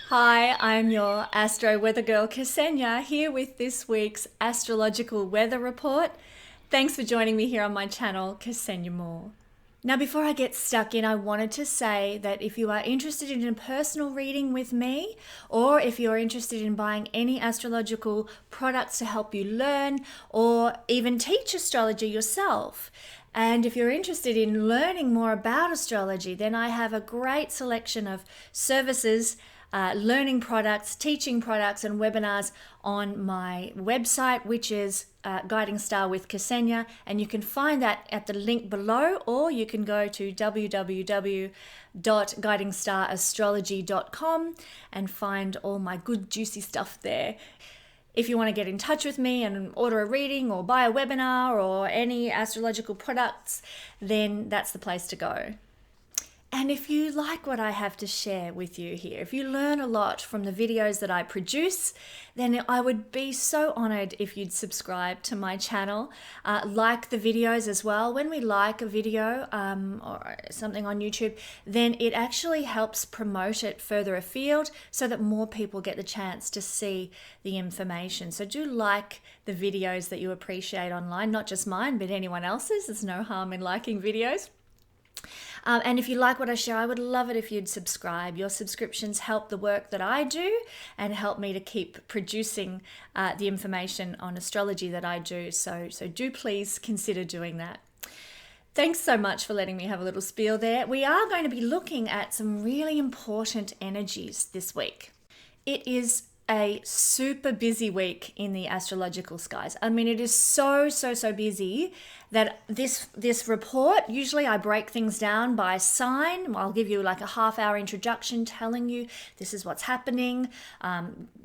Hi, I'm your Astro Weather Girl Kesenya here with this week's astrological weather report. Thanks for joining me here on my channel, Kesenya Moore. Now, before I get stuck in, I wanted to say that if you are interested in a personal reading with me, or if you're interested in buying any astrological products to help you learn or even teach astrology yourself, and if you're interested in learning more about astrology, then I have a great selection of services, learning products, teaching products, and webinars on my website, which is Guiding Star with Kesenya, and you can find that at the link below, or you can go to www.guidingstar.astrology.com and find all my good juicy stuff there. If you want to get in touch with me and order a reading or buy a webinar or any astrological products, then that's the place to go. And if you like what I have to share with you here, if you learn a lot from the videos that I produce, then I would be so honored if you'd subscribe to my channel. Like the videos as well. When we like a video or something on YouTube, then it actually helps promote it further afield so that more people get the chance to see the information. So do like the videos that you appreciate online, not just mine, but anyone else's. There's no harm in liking videos. And if you like what I share, I would love it if you'd subscribe. Your subscriptions help the work that I do and help me to keep producing the information on astrology that I do. So do please consider doing that. Thanks so much for letting me have a little spiel there. We are going to be looking at some really important energies this week. It is a super busy week in the astrological skies. I mean, it is so busy that this report, usually I break things down by sign. I'll give you like a half-hour introduction telling you this is what's happening,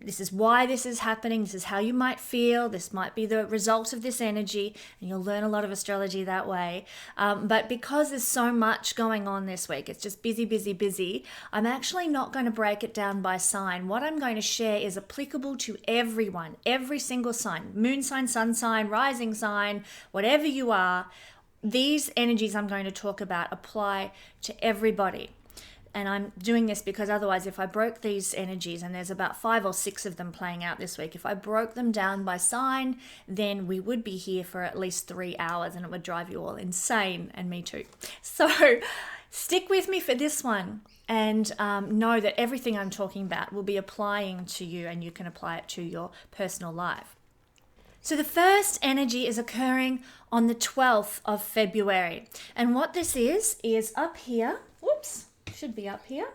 this is why this is happening, this is how you might feel, this might be the result of this energy, and you'll learn a lot of astrology that way. But because there's so much going on this week, it's just busy, I'm actually not going to break it down by sign. What I'm going to share is applicable to everyone, every single sign, moon sign, sun sign, rising sign, whatever you are. These energies I'm going to talk about apply to everybody. And I'm doing this because otherwise, if I broke these energies, and there's about 5 or 6 of them playing out this week, if I broke them down by sign, then we would be here for at least 3 hours and it would drive you all insane, and me too. So stick with me for this one and know that everything I'm talking about will be applying to you, and you can apply it to your personal life. So the first energy is occurring on the 12th of February. And what this is up here, whoops, should be up here.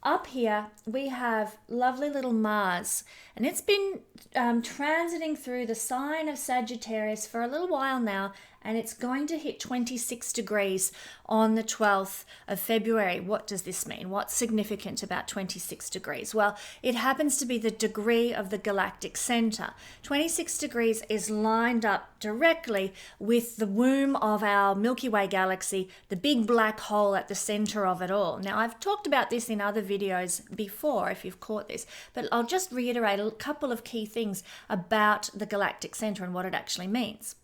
Up here, we have lovely little Mars, and it's been transiting through the sign of Sagittarius for a little while now, and it's going to hit 26 degrees on the 12th of February. What does this mean? What's significant about 26 degrees? Well, it happens to be the degree of the Galactic Centre. 26 degrees is lined up directly with the womb of our Milky Way galaxy, the big black hole at the center of it all. Now, I've talked about this in other videos before, if you've caught this, but I'll just reiterate a couple of key things about the Galactic Centre and what it actually means.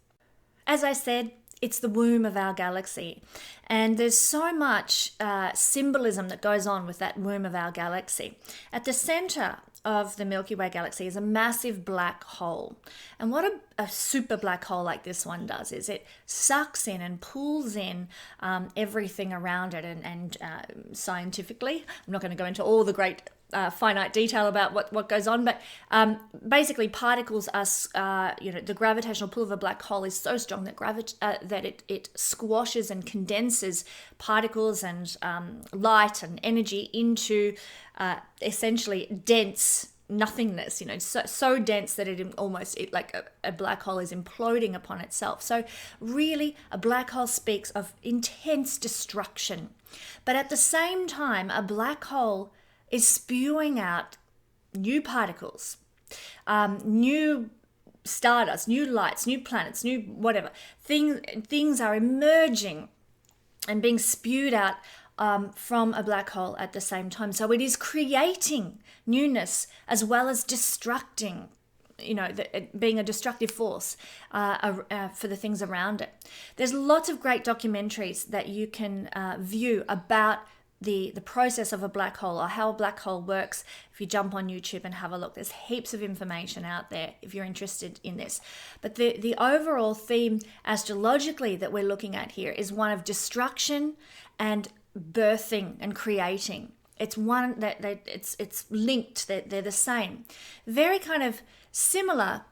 As I said, it's the womb of our galaxy, and there's so much symbolism that goes on with that womb of our galaxy. At the center of the Milky Way galaxy is a massive black hole, and what a super black hole like this one does is it sucks in and pulls in everything around it, and scientifically, I'm not going to go into all the great finite detail about what goes on, but basically particles are, the gravitational pull of a black hole is so strong that it squashes and condenses particles and light and energy into essentially dense nothingness, so dense that it like a black hole is imploding upon itself. So really, a black hole speaks of intense destruction, but at the same time, a black hole is spewing out new particles, new stardust, new lights, new planets, new whatever. Things are emerging and being spewed out from a black hole at the same time. So it is creating newness as well as destructing, being a destructive force for the things around it. There's lots of great documentaries that you can view about the process of a black hole or how a black hole works, if you jump on YouTube and have a look, there's heaps of information out there if you're interested in this. But the overall theme astrologically that we're looking at here is one of destruction and birthing and creating. It's one that it's linked, they're the same. Very kind of similar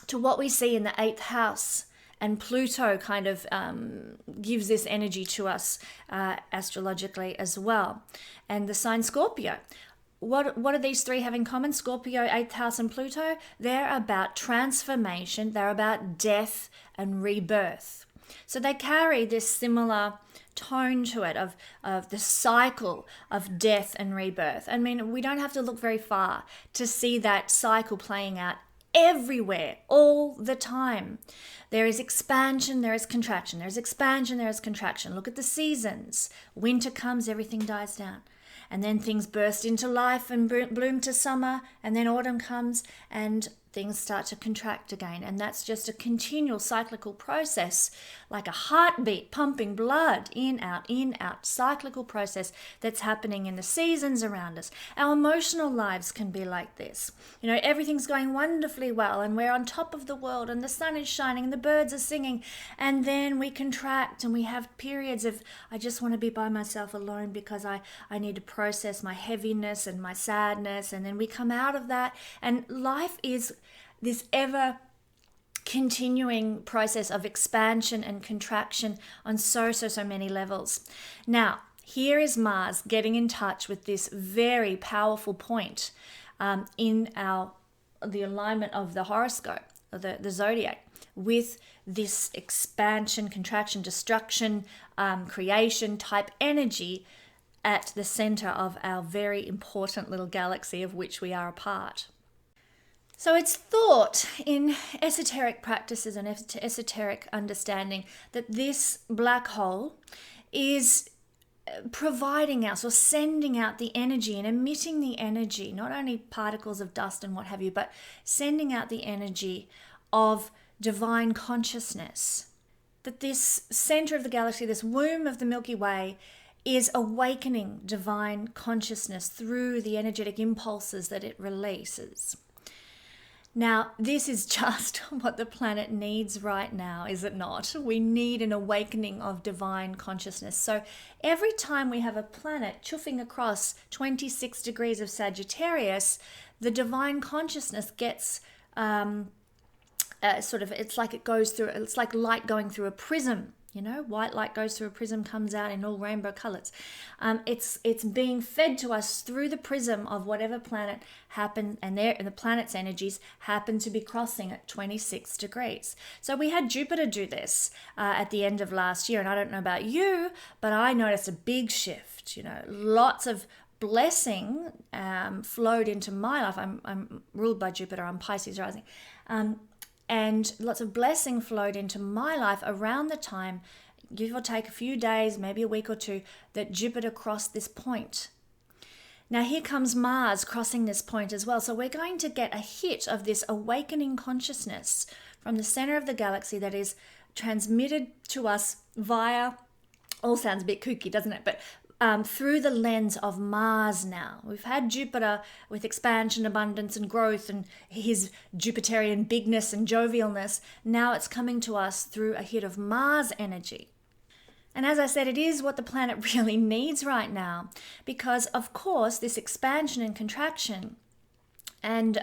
to what we see in the 8th house. And Pluto kind of gives this energy to us astrologically as well. And the sign Scorpio. What do these three have in common? Scorpio, 8th house, and Pluto? They're about transformation. They're about death and rebirth. So they carry this similar tone to it of the cycle of death and rebirth. I mean, we don't have to look very far to see that cycle playing out everywhere, all the time. There is expansion, there is contraction. There is expansion, there is contraction. Look at the seasons. Winter comes, everything dies down. And then things burst into life and bloom to summer. And then autumn comes and things start to contract again. And that's just a continual cyclical process, like a heartbeat pumping blood in, out, cyclical process that's happening in the seasons around us. Our emotional lives can be like this. You know, everything's going wonderfully well and we're on top of the world and the sun is shining and the birds are singing. And then we contract and we have periods of, I just want to be by myself alone because I need to process my heaviness and my sadness. And then we come out of that, and life is this ever continuing process of expansion and contraction on so many levels. Now, here is Mars getting in touch with this very powerful point in the alignment of the horoscope, or the zodiac, with this expansion, contraction, destruction, creation type energy at the center of our very important little galaxy of which we are a part. So it's thought in esoteric practices and esoteric understanding that this black hole is providing us or sending out the energy and emitting the energy, not only particles of dust and what have you, but sending out the energy of divine consciousness. That this center of the galaxy, this womb of the Milky Way, is awakening divine consciousness through the energetic impulses that it releases. Now, this is just what the planet needs right now, is it not? We need an awakening of divine consciousness. So every time we have a planet chuffing across 26 degrees of Sagittarius, the divine consciousness gets it's like light going through a prism. You know, white light goes through a prism, comes out in all rainbow colors. It's being fed to us through the prism of whatever planet happened, and the planet's energies happen to be crossing at 26 degrees. So we had Jupiter do this at the end of last year, and I don't know about you, but I noticed a big shift. You know, lots of blessing flowed into my life. I'm ruled by Jupiter. I'm Pisces rising. And lots of blessing flowed into my life around the time, give or take a few days, maybe a week or two, that Jupiter crossed this point. Now here comes Mars crossing this point as well. So we're going to get a hit of this awakening consciousness from the center of the galaxy that is transmitted to us via, all sounds a bit kooky, doesn't it? But through the lens of Mars now. We've had Jupiter with expansion, abundance, and growth, and his Jupiterian bigness and jovialness. Now it's coming to us through a hit of Mars energy. And as I said, it is what the planet really needs right now, because of course this expansion and contraction and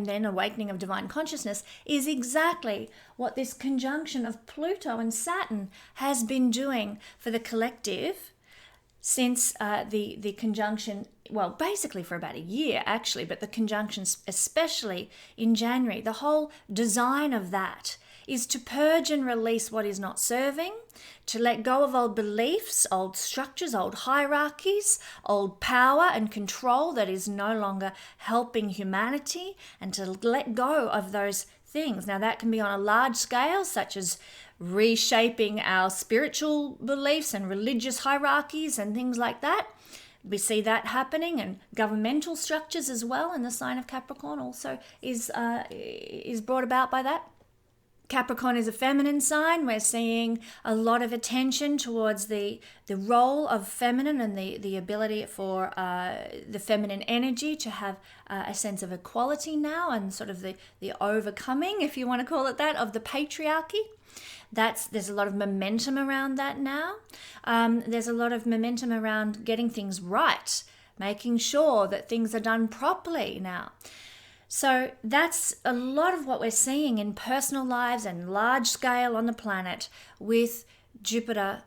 then awakening of divine consciousness is exactly what this conjunction of Pluto and Saturn has been doing for the collective since the conjunction, well, basically for about a year actually, but the conjunction especially in January. The whole design of that is to purge and release what is not serving, to let go of old beliefs, old structures, old hierarchies, old power and control that is no longer helping humanity, and to let go of those things. Now that can be on a large scale, such as reshaping our spiritual beliefs and religious hierarchies and things like that. We see that happening, and governmental structures as well, and the sign of Capricorn also is brought about by that. Capricorn is a feminine sign. We're seeing a lot of attention towards the role of feminine and the ability for the feminine energy to have a sense of equality now, and sort of the overcoming, if you want to call it that, of the patriarchy. There's a lot of momentum around that now. There's a lot of momentum around getting things right, making sure that things are done properly now. So that's a lot of what we're seeing in personal lives and large scale on the planet with Pluto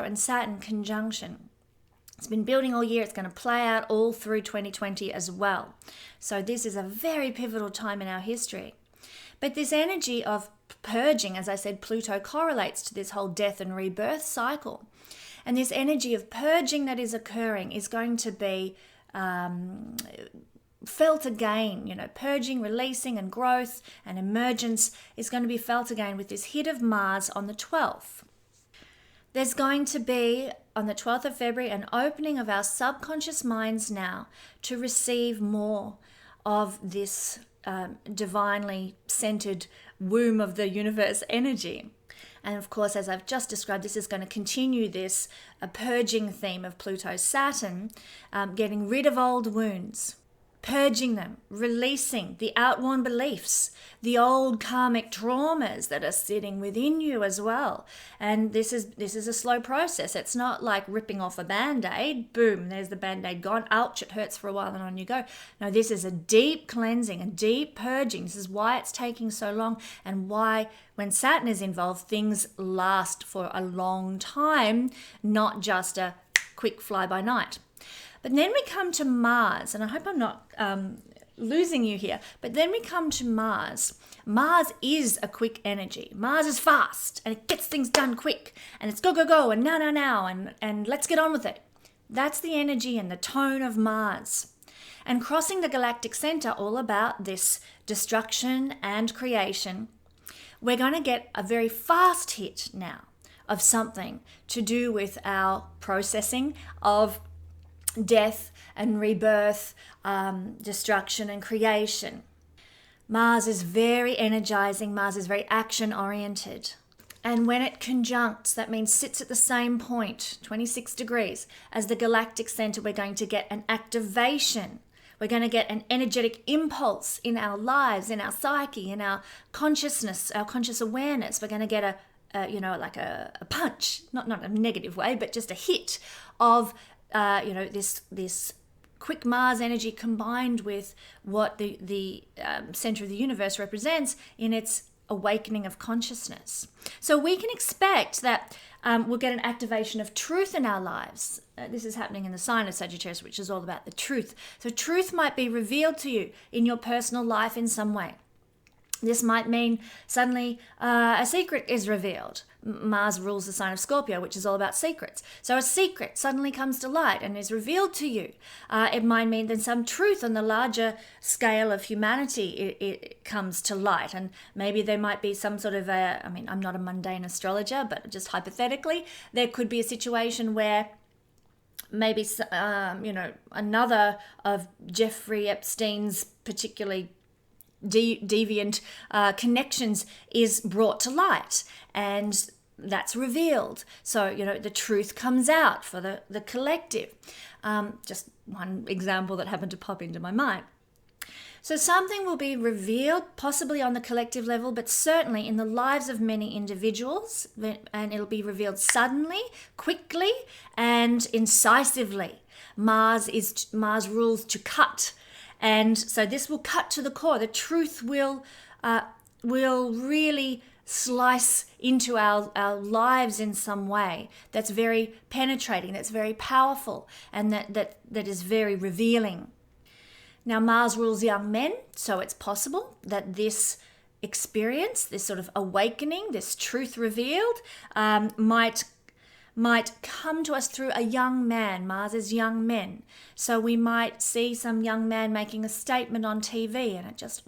and Saturn conjunction. It's been building all year. It's going to play out all through 2020 as well. So this is a very pivotal time in our history. But this energy of purging, as I said, Pluto correlates to this whole death and rebirth cycle. And this energy of purging that is occurring is going to be felt again. Purging, releasing, and growth and emergence is going to be felt again with this hit of Mars on the 12th. There's going to be, on the 12th of February, an opening of our subconscious minds now to receive more of this divinely centered womb of the universe energy. And of course, as I've just described, this is going to continue this purging theme of Pluto-Saturn, getting rid of old wounds, purging them, releasing the outworn beliefs, the old karmic traumas that are sitting within you as well. And this is a slow process. It's not like ripping off a Band-Aid. Boom, there's the Band-Aid gone. Ouch, it hurts for a while and on you go. No, this is a deep cleansing, a deep purging. This is why it's taking so long, and why when Saturn is involved, things last for a long time, not just a quick fly-by-night. But then we come to Mars, and I hope I'm not losing you here, but then we come to Mars. Mars is a quick energy. Mars is fast, and it gets things done quick, and it's go, go, go, and now, and let's get on with it. That's the energy and the tone of Mars. And crossing the Galactic Centre, all about this destruction and creation, we're going to get a very fast hit now of something to do with our processing of death and rebirth, destruction and creation. Mars is very energizing. Mars is very action oriented. And when it conjuncts, that means sits at the same point, 26 degrees, as the Galactic Centre, we're going to get an activation. We're going to get an energetic impulse in our lives, in our psyche, in our consciousness, our conscious awareness. We're going to get a punch, not a negative way, but just a hit of this quick Mars energy combined with what the center of the universe represents in its awakening of consciousness. So we can expect that we'll get an activation of truth in our lives. This is happening in the sign of Sagittarius, which is all about the truth. So truth might be revealed to you in your personal life in some way. This might mean suddenly a secret is revealed. Mars rules the sign of Scorpio, which is all about secrets. So a secret suddenly comes to light and is revealed to you. It might mean that some truth on the larger scale of humanity it comes to light. And maybe there might be some sort of I'm not a mundane astrologer, but just hypothetically, there could be a situation where maybe, another of Jeffrey Epstein's particularly deviant connections is brought to light, and that's revealed. So the truth comes out for the collective. Just one example that happened to pop into my mind. So something will be revealed, possibly on the collective level, but certainly in the lives of many individuals, and it'll be revealed suddenly, quickly, and incisively. Mars rules to cut. And so this will cut to the core. The truth will really slice into our lives in some way that's very penetrating, that's very powerful, and that is very revealing. Now, Mars rules young men, so it's possible that this experience, this sort of awakening, this truth revealed, might come to us through a young man. Mars is young men. So we might see some young man making a statement on TV and it just,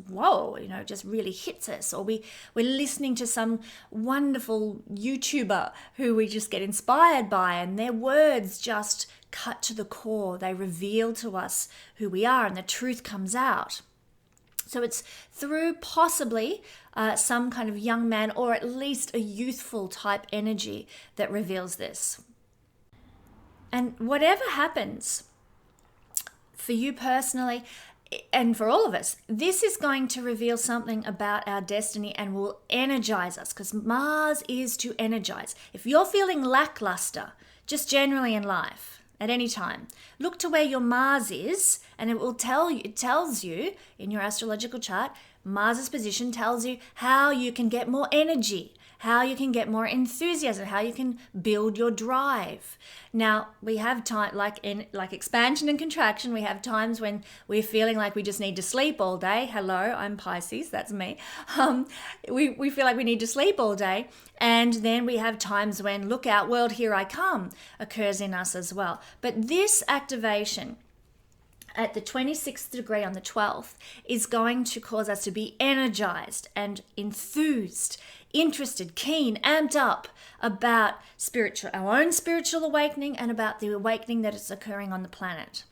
just really hits us. Or we're listening to some wonderful YouTuber who we just get inspired by, and their words just cut to the core. They reveal to us who we are and the truth comes out. So it's through possibly some kind of young man or at least a youthful type energy that reveals this. And whatever happens for you personally, and for all of us, this is going to reveal something about our destiny and will energize us, because Mars is to energize. If you're feeling lackluster, just generally in life, at any time, look to where your Mars is, and it tells you in your astrological chart, Mars's position tells you how you can get more energy, how you can get more enthusiasm, how you can build your drive. Now, we have time, like expansion and contraction, we have times when we're feeling like we just need to sleep all day. Hello, I'm Pisces, that's me. We feel like we need to sleep all day. And then we have times when, look out, world, here I come, occurs in us as well. But this activation at the 26th degree on the 12th is going to cause us to be energized and enthused, interested, keen, amped up about our own spiritual awakening and about the awakening that is occurring on the planet.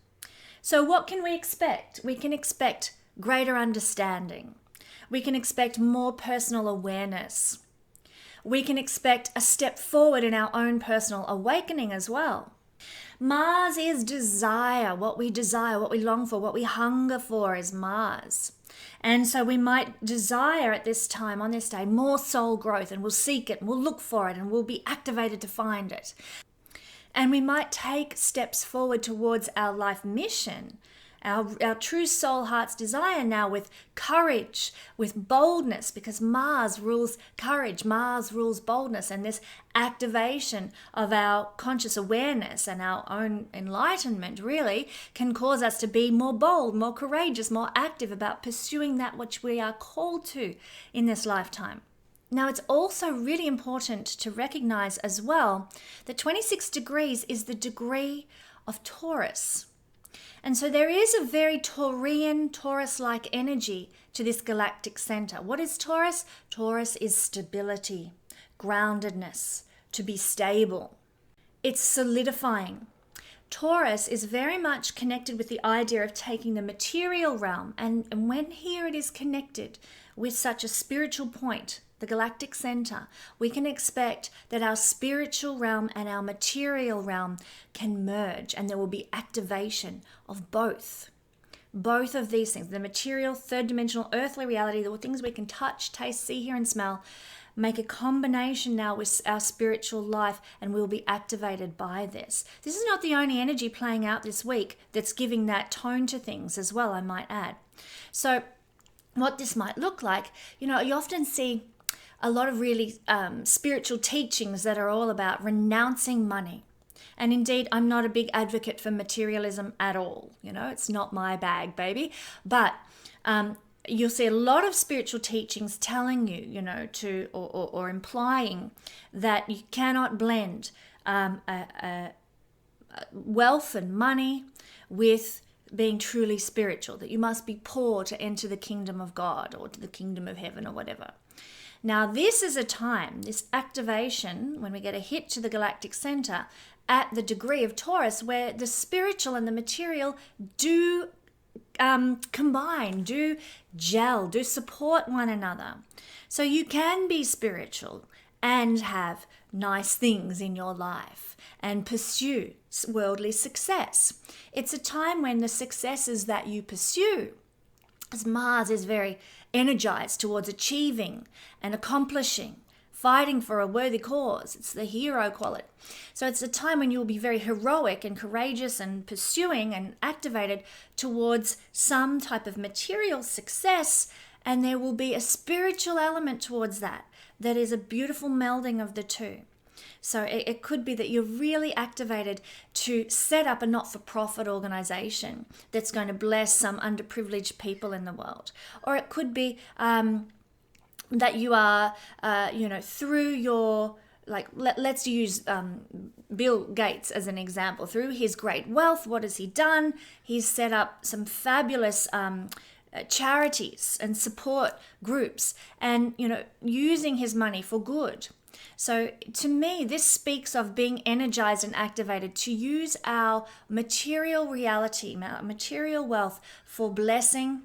So what can we expect? We can expect greater understanding. We can expect more personal awareness. We can expect a step forward in our own personal awakening as well. Mars is desire, what we long for, what we hunger for is Mars. And so we might desire at this time, on this day, more soul growth, and we'll seek it, and we'll look for it, and we'll be activated to find it. And we might take steps forward towards our life mission, our true soul heart's desire now, with courage, with boldness, because Mars rules courage, Mars rules boldness, and this activation of our conscious awareness and our own enlightenment really can cause us to be more bold, more courageous, more active about pursuing that which we are called to in this lifetime. Now, it's also really important to recognize as well that 26 degrees is the degree of Taurus. And so there is a very Taurian, Taurus-like energy to this galactic center. What is Taurus? Taurus is stability, groundedness, to be stable. It's solidifying. Taurus is very much connected with the idea of taking the material realm, and when here it is connected with such a spiritual point, the galactic center, we can expect that our spiritual realm and our material realm can merge, and there will be activation of both of these things, the material, third dimensional, earthly reality, the things we can touch, taste, see, hear, and smell, make a combination now with our spiritual life, and we'll be activated by this. This is not the only energy playing out this week that's giving that tone to things as well, I might add. So what this might look like, you often see a lot of really spiritual teachings that are all about renouncing money. And indeed, I'm not a big advocate for materialism at all. It's not my bag, baby. But you'll see a lot of spiritual teachings telling you, or implying that you cannot blend wealth and money with being truly spiritual, that you must be poor to enter the kingdom of God or to the kingdom of heaven or whatever. Now, this is a time, this activation, when we get a hit to the galactic center at the degree of Taurus, where the spiritual and the material do combine, do gel, do support one another. So you can be spiritual and have nice things in your life and pursue worldly success. It's a time when the successes that you pursue, as Mars is very energized towards achieving and accomplishing, fighting for a worthy cause. It's the hero quality. So it's a time when you'll be very heroic and courageous and pursuing and activated towards some type of material success, and there will be a spiritual element towards that is a beautiful melding of the two. So it could be that you're really activated to set up a not-for-profit organization that's going to bless some underprivileged people in the world. Or it could be that you are, through your, let's use Bill Gates as an example. Through his great wealth, what has he done? He's set up some fabulous charities and support groups and, using his money for good. So to me, this speaks of being energized and activated to use our material reality, our material wealth for blessing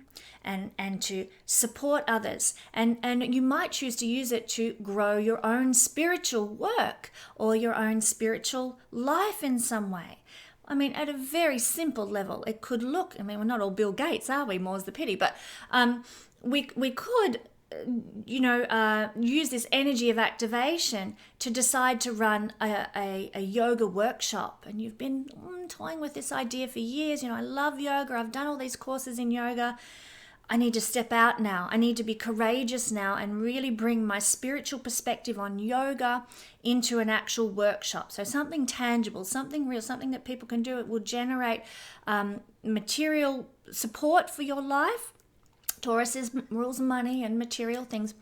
and to support others. And you might choose to use it to grow your own spiritual work or your own spiritual life in some way. I mean, at a very simple level, it could look, I mean, we're not all Bill Gates, are we? More's the pity. But we could, use this energy of activation to decide to run a yoga workshop. And you've been toying with this idea for years. I love yoga. I've done all these courses in yoga. I need to step out now. I need to be courageous now and really bring my spiritual perspective on yoga into an actual workshop. So something tangible, something real, something that people can do. It will generate material support for your life. Taurus rules money and material things.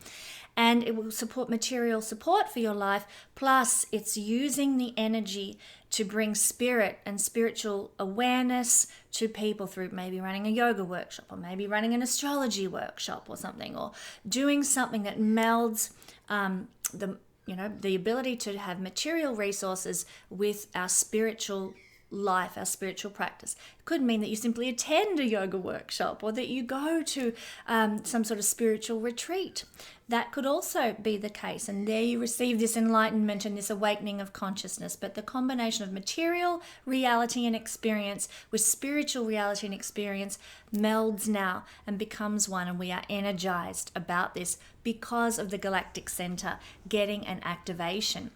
And it will support material support for your life. Plus, it's using the energy to bring spirit and spiritual awareness to people through maybe running a yoga workshop or maybe running an astrology workshop or something, or doing something that melds the ability to have material resources with our spiritual life, our spiritual practice. It could mean that you simply attend a yoga workshop or that you go to some sort of spiritual retreat. That could also be the case. And there you receive this enlightenment and this awakening of consciousness. But the combination of material reality and experience with spiritual reality and experience melds now and becomes one. And we are energized about this because of the Galactic Centre getting an activation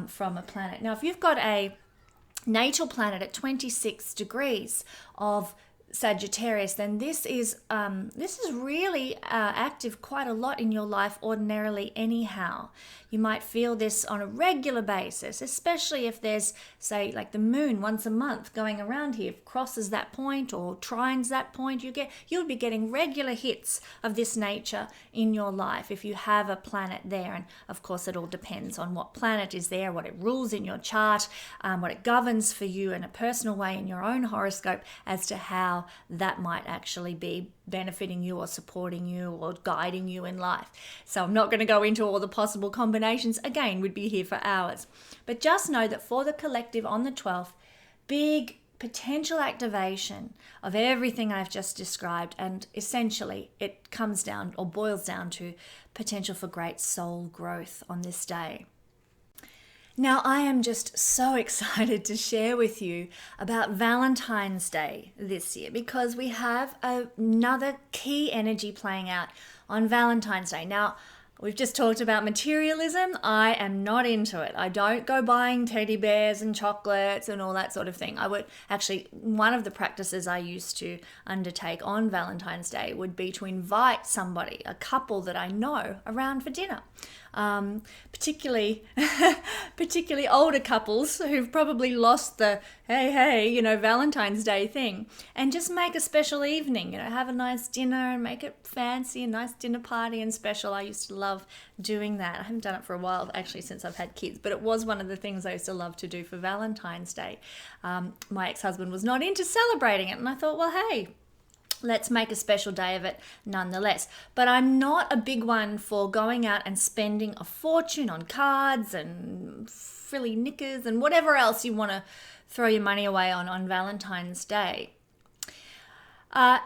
from a planet. Now, if you've got a natal planet at 26 degrees of Sagittarius, then this is really active quite a lot in your life ordinarily anyhow. You might feel this on a regular basis, especially if there's, say, like the moon once a month going around here, crosses that point or trines that point. You'll be getting regular hits of this nature in your life if you have a planet there. And of course, it all depends on what planet is there, what it rules in your chart, what it governs for you in a personal way in your own horoscope as to how that might actually be benefiting you or supporting you or guiding you in life. So I'm not going to go into all the possible combinations. Again, we'd be here for hours. But just know that for the collective on the 12th, big potential activation of everything I've just described, and essentially it comes down or boils down to potential for great soul growth on this day. Now, I am just so excited to share with you about Valentine's Day this year because we have another key energy playing out on Valentine's Day. Now, we've just talked about materialism. I am not into it. I don't go buying teddy bears and chocolates and all that sort of thing. One of the practices I used to undertake on Valentine's Day would be to invite somebody, a couple that I know, around for dinner. Particularly older couples who've probably lost the hey, Valentine's Day thing, and just make a special evening, have a nice dinner and make it fancy, a nice dinner party and special. I used to love doing that. I haven't done it for a while, actually, since I've had kids, but it was one of the things I used to love to do for Valentine's Day. My ex-husband was not into celebrating it, and I thought, well, hey, let's make a special day of it nonetheless. But I'm not a big one for going out and spending a fortune on cards and frilly knickers and whatever else you want to throw your money away on Valentine's Day.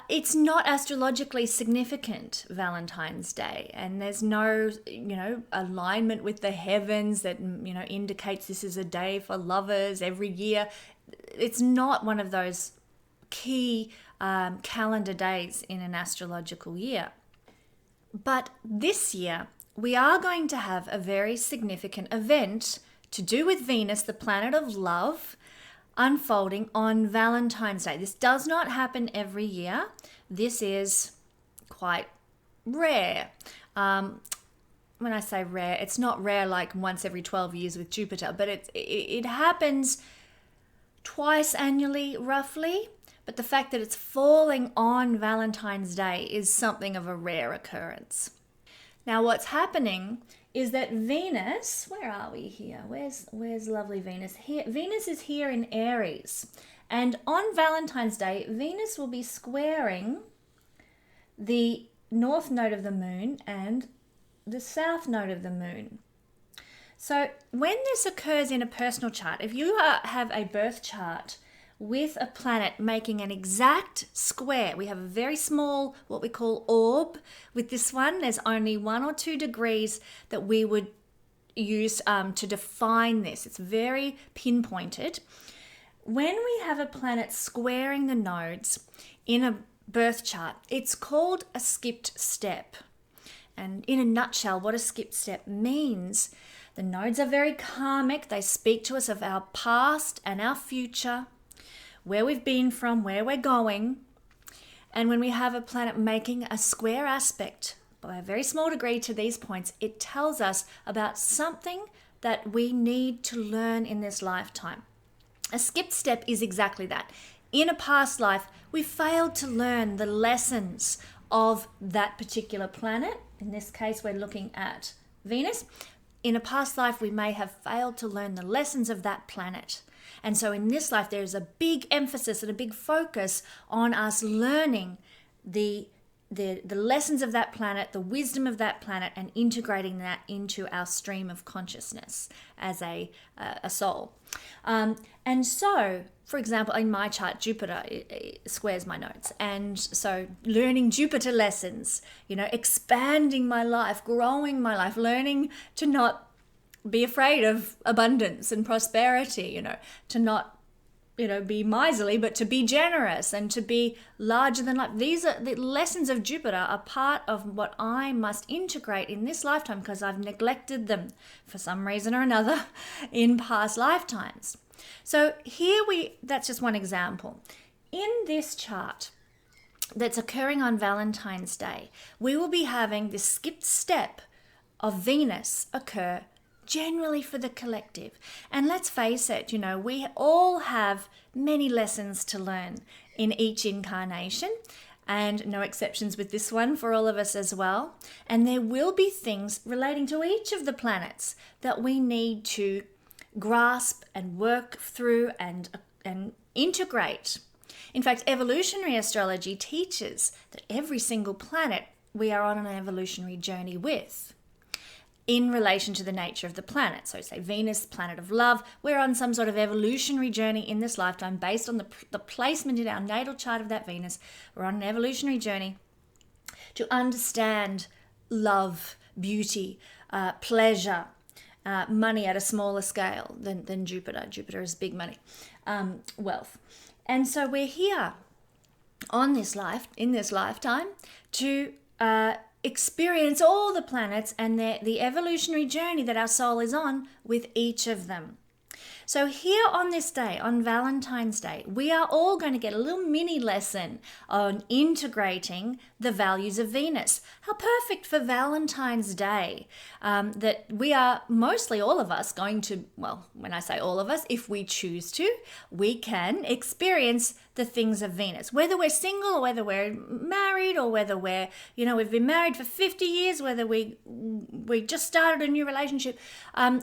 It's not astrologically significant, Valentine's Day, and there's no, alignment with the heavens that, indicates this is a day for lovers every year. It's not one of those key calendar days in an astrological year. But this year, we are going to have a very significant event to do with Venus, the planet of love, unfolding on Valentine's Day. This does not happen every year. This is quite rare. When I say rare, it's not rare like once every 12 years with Jupiter, but it happens twice annually, roughly. But the fact that it's falling on Valentine's Day is something of a rare occurrence. Now, what's happening is that Venus, where are we here? Where's lovely Venus? Here, Venus is here in Aries. And on Valentine's Day, Venus will be squaring the north node of the moon and the south node of the moon. So when this occurs in a personal chart, if you have a birth chart with a planet making an exact square, we have a very small, what we call orb with this one. There's only 1 or 2 degrees that we would use to define this. It's very pinpointed. When we have a planet squaring the nodes in a birth chart, it's called a skipped step. And in a nutshell, what a skipped step means, the nodes are very karmic. They speak to us of our past and our future, where we've been from, where we're going. And when we have a planet making a square aspect by a very small degree to these points, it tells us about something that we need to learn in this lifetime. A skipped step is exactly that. In a past life, we failed to learn the lessons of that particular planet. In this case, we're looking at Venus. In a past life, we may have failed to learn the lessons of that planet. And so in this life, there is a big emphasis and a big focus on us learning the lessons of that planet, the wisdom of that planet, and integrating that into our stream of consciousness as a soul. And so, for example, in my chart, Jupiter it squares my nodes. And so learning Jupiter lessons, expanding my life, growing my life, learning to not be afraid of abundance and prosperity, to not be miserly, but to be generous and to be larger than life. These are the lessons of Jupiter, are part of what I must integrate in this lifetime because I've neglected them for some reason or another in past lifetimes. So that's just one example. In this chart that's occurring on Valentine's Day, we will be having this skipped step of Venus occur generally for the collective. And let's face it, we all have many lessons to learn in each incarnation, and no exceptions with this one for all of us as well. And there will be things relating to each of the planets that we need to grasp and work through and integrate. In fact, evolutionary astrology teaches that every single planet we are on an evolutionary journey with, in relation to the nature of the planet. So say Venus, planet of love, we're on some sort of evolutionary journey in this lifetime based on the placement in our natal chart of that Venus. We're on an evolutionary journey to understand love, beauty, pleasure, money at a smaller scale than Jupiter. Jupiter is big money, wealth. And so we're here in this lifetime to experience all the planets and the evolutionary journey that our soul is on with each of them. So here on this day, on Valentine's Day, we are all going to get a little mini lesson on integrating the values of Venus. How perfect for Valentine's Day that we are mostly all of us going to, well, when I say all of us, if we choose to, we can experience the things of Venus, whether we're single or whether we're married or whether we're, we've been married for 50 years, whether we just started a new relationship,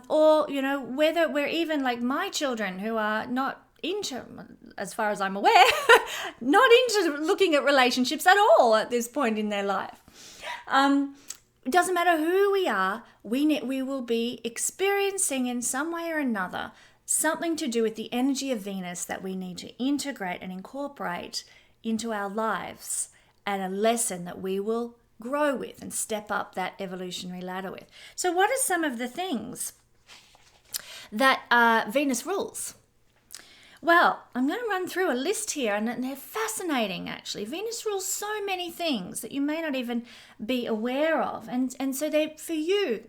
or, whether we're even like my children who are not into, as far as I'm aware, not into looking at relationships at all at this point in their life. It doesn't matter who we are, we will be experiencing in some way or another something to do with the energy of Venus that we need to integrate and incorporate into our lives, and a lesson that we will grow with and step up that evolutionary ladder with. So what are some of the things that Venus rules? Well, I'm going to run through a list here, and they're fascinating, actually. Venus rules so many things that you may not even be aware of. And so for you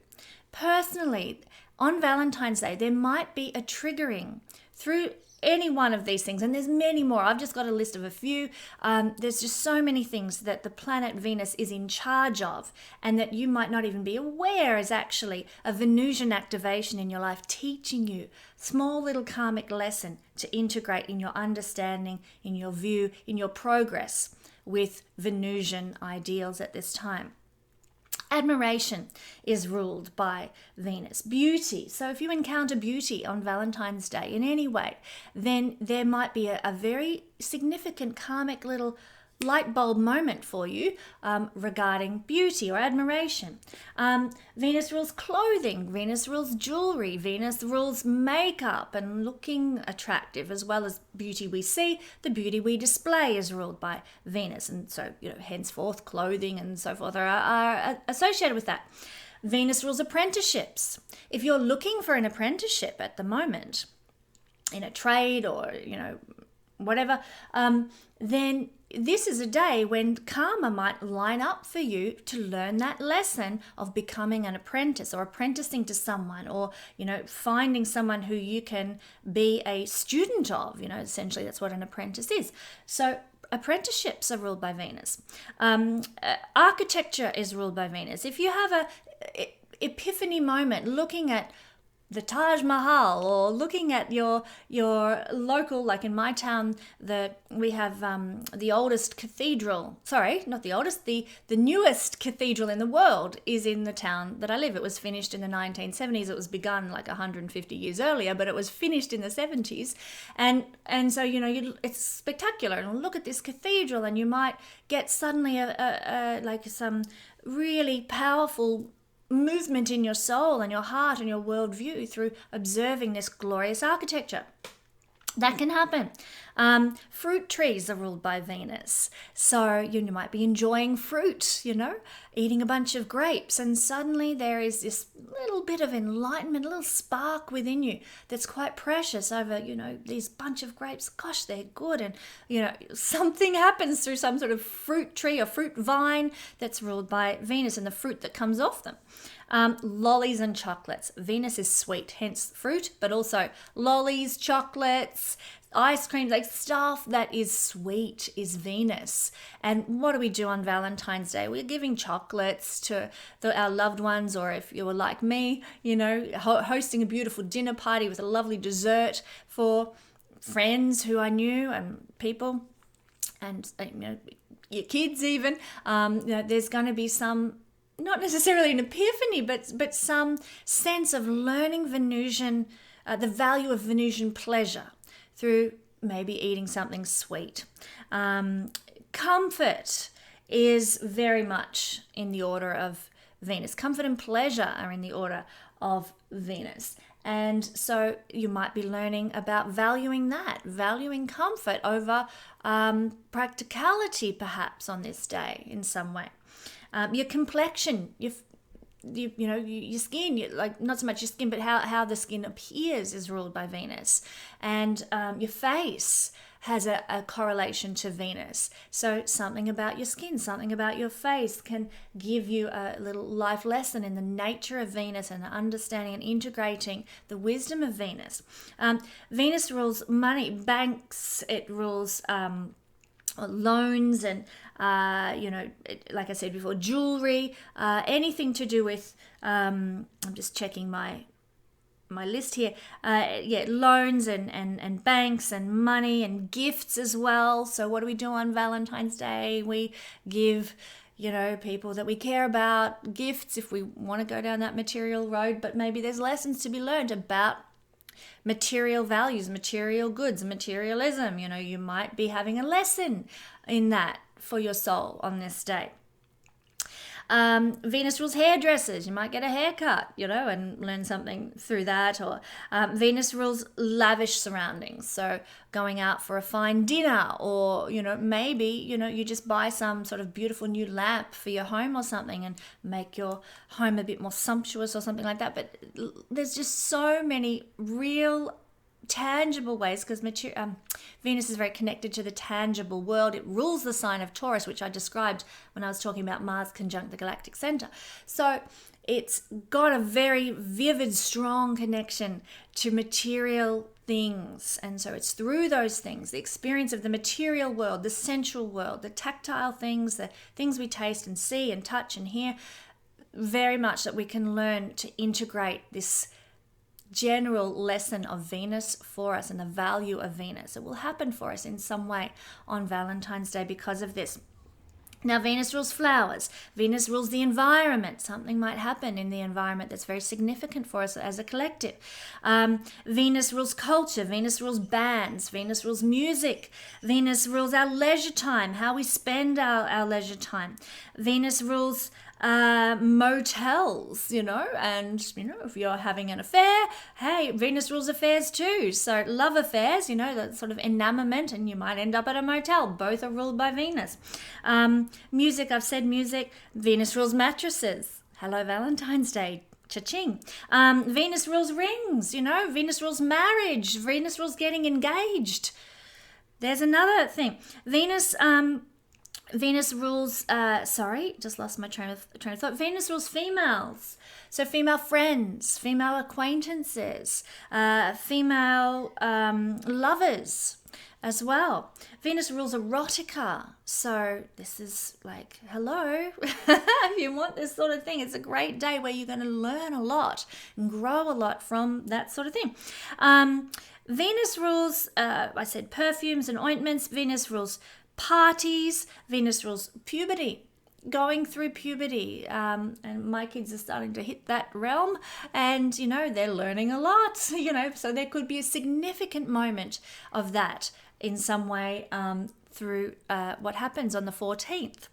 personally, on Valentine's Day, there might be a triggering through any one of these things, and there's many more. I've just got a list of a few. There's just so many things that the planet Venus is in charge of, and that you might not even be aware is actually a Venusian activation in your life, teaching you small little karmic lesson to integrate in your understanding, in your view, in your progress with Venusian ideals at this time. Admiration is ruled by Venus. Beauty. So if you encounter beauty on Valentine's Day in any way, then there might be a very significant karmic little light bulb moment for you regarding beauty or admiration. Venus rules clothing, Venus rules jewelry, Venus rules makeup and looking attractive, as well as beauty we see. The beauty we display is ruled by Venus, and so henceforth clothing and so forth are associated with that. Venus rules apprenticeships. If you're looking for an apprenticeship at the moment in a trade or whatever, then this is a day when karma might line up for you to learn that lesson of becoming an apprentice or apprenticing to someone, or finding someone who you can be a student of. Essentially that's what an apprentice is. So apprenticeships are ruled by Venus. Architecture is ruled by Venus. If you have a epiphany moment looking at the Taj Mahal, or looking at your local, like in my town, we have the oldest cathedral. Sorry, not the oldest. The newest cathedral in the world is in the town that I live. It was finished in the 1970s. It was begun like 150 years earlier, but it was finished in the 70s, and so it's spectacular. And look at this cathedral, and you might get suddenly like some really powerful movement in your soul and your heart and your worldview through observing this glorious architecture. That can happen. Fruit trees are ruled by Venus. So you might be enjoying fruit, eating a bunch of grapes, and suddenly there is this little bit of enlightenment, a little spark within you that's quite precious over, these bunch of grapes. Gosh, they're good. And, something happens through some sort of fruit tree or fruit vine that's ruled by Venus and the fruit that comes off them. Lollies and chocolates. Venus is sweet, hence fruit, but also lollies, chocolates, ice cream, like stuff that is sweet is Venus. And what do we do on Valentine's Day? We're giving chocolates to our loved ones, or if you were like me, hosting a beautiful dinner party with a lovely dessert for friends who I knew and people, and your kids even. There's going to be some, not necessarily an epiphany, but some sense of learning Venusian, the value of Venusian pleasure through maybe eating something sweet. Comfort is very much in the order of Venus. Comfort and pleasure are in the order of Venus. And so you might be learning about valuing comfort over practicality perhaps on this day in some way. Your complexion, your skin, like not so much your skin, but how the skin appears is ruled by Venus. And your face has a correlation to Venus. So something about your skin, something about your face can give you a little life lesson in the nature of Venus and understanding and integrating the wisdom of Venus. Venus rules money, banks, it rules loans and, like I said before, jewelry, anything to do with, I'm just checking my list here. Loans and banks and money and gifts as well. So what do we do on Valentine's Day? We give, people that we care about gifts if we want to go down that material road, but maybe there's lessons to be learned about material values, material goods, materialism. You might be having a lesson in that for your soul on this day. Venus rules hairdressers. You might get a haircut, and learn something through that. Or Venus rules lavish surroundings. So going out for a fine dinner, or, maybe, you just buy some sort of beautiful new lamp for your home or something and make your home a bit more sumptuous or something like that. But there's just so many real tangible ways, because Venus is very connected to the tangible world. It rules the sign of Taurus, which I described when I was talking about Mars conjunct the Galactic Centre. So it's got a very vivid, strong connection to material things. And so it's through those things, the experience of the material world, the sensual world, the tactile things, the things we taste and see and touch and hear, very much that we can learn to integrate this general lesson of Venus for us and the value of Venus. It will happen for us in some way on Valentine's Day because of this. Now, Venus rules flowers. Venus rules the environment. Something might happen in the environment that's very significant for us as a collective. Venus rules culture. Venus rules bands. Venus rules music. Venus rules our leisure time, how we spend our leisure time. Venus rules motels, and if you're having an affair, hey, Venus rules affairs too. So love affairs, that sort of enamorment, and you might end up at a motel. Both are ruled by Venus. Music, I've said music. Venus rules mattresses. Hello, Valentine's Day. Cha-ching. Venus rules rings, Venus rules marriage. Venus rules getting engaged. There's another thing. Venus rules, just lost my train of thought. Venus rules females. So female friends, female acquaintances, female lovers as well. Venus rules erotica. So this is like, hello, if you want this sort of thing, it's a great day where you're going to learn a lot and grow a lot from that sort of thing. Venus rules, I said perfumes and ointments. Venus rules parties. Venus rules puberty, going through puberty, and my kids are starting to hit that realm, and they're learning a lot, so there could be a significant moment of that in some way through what happens on the 14th.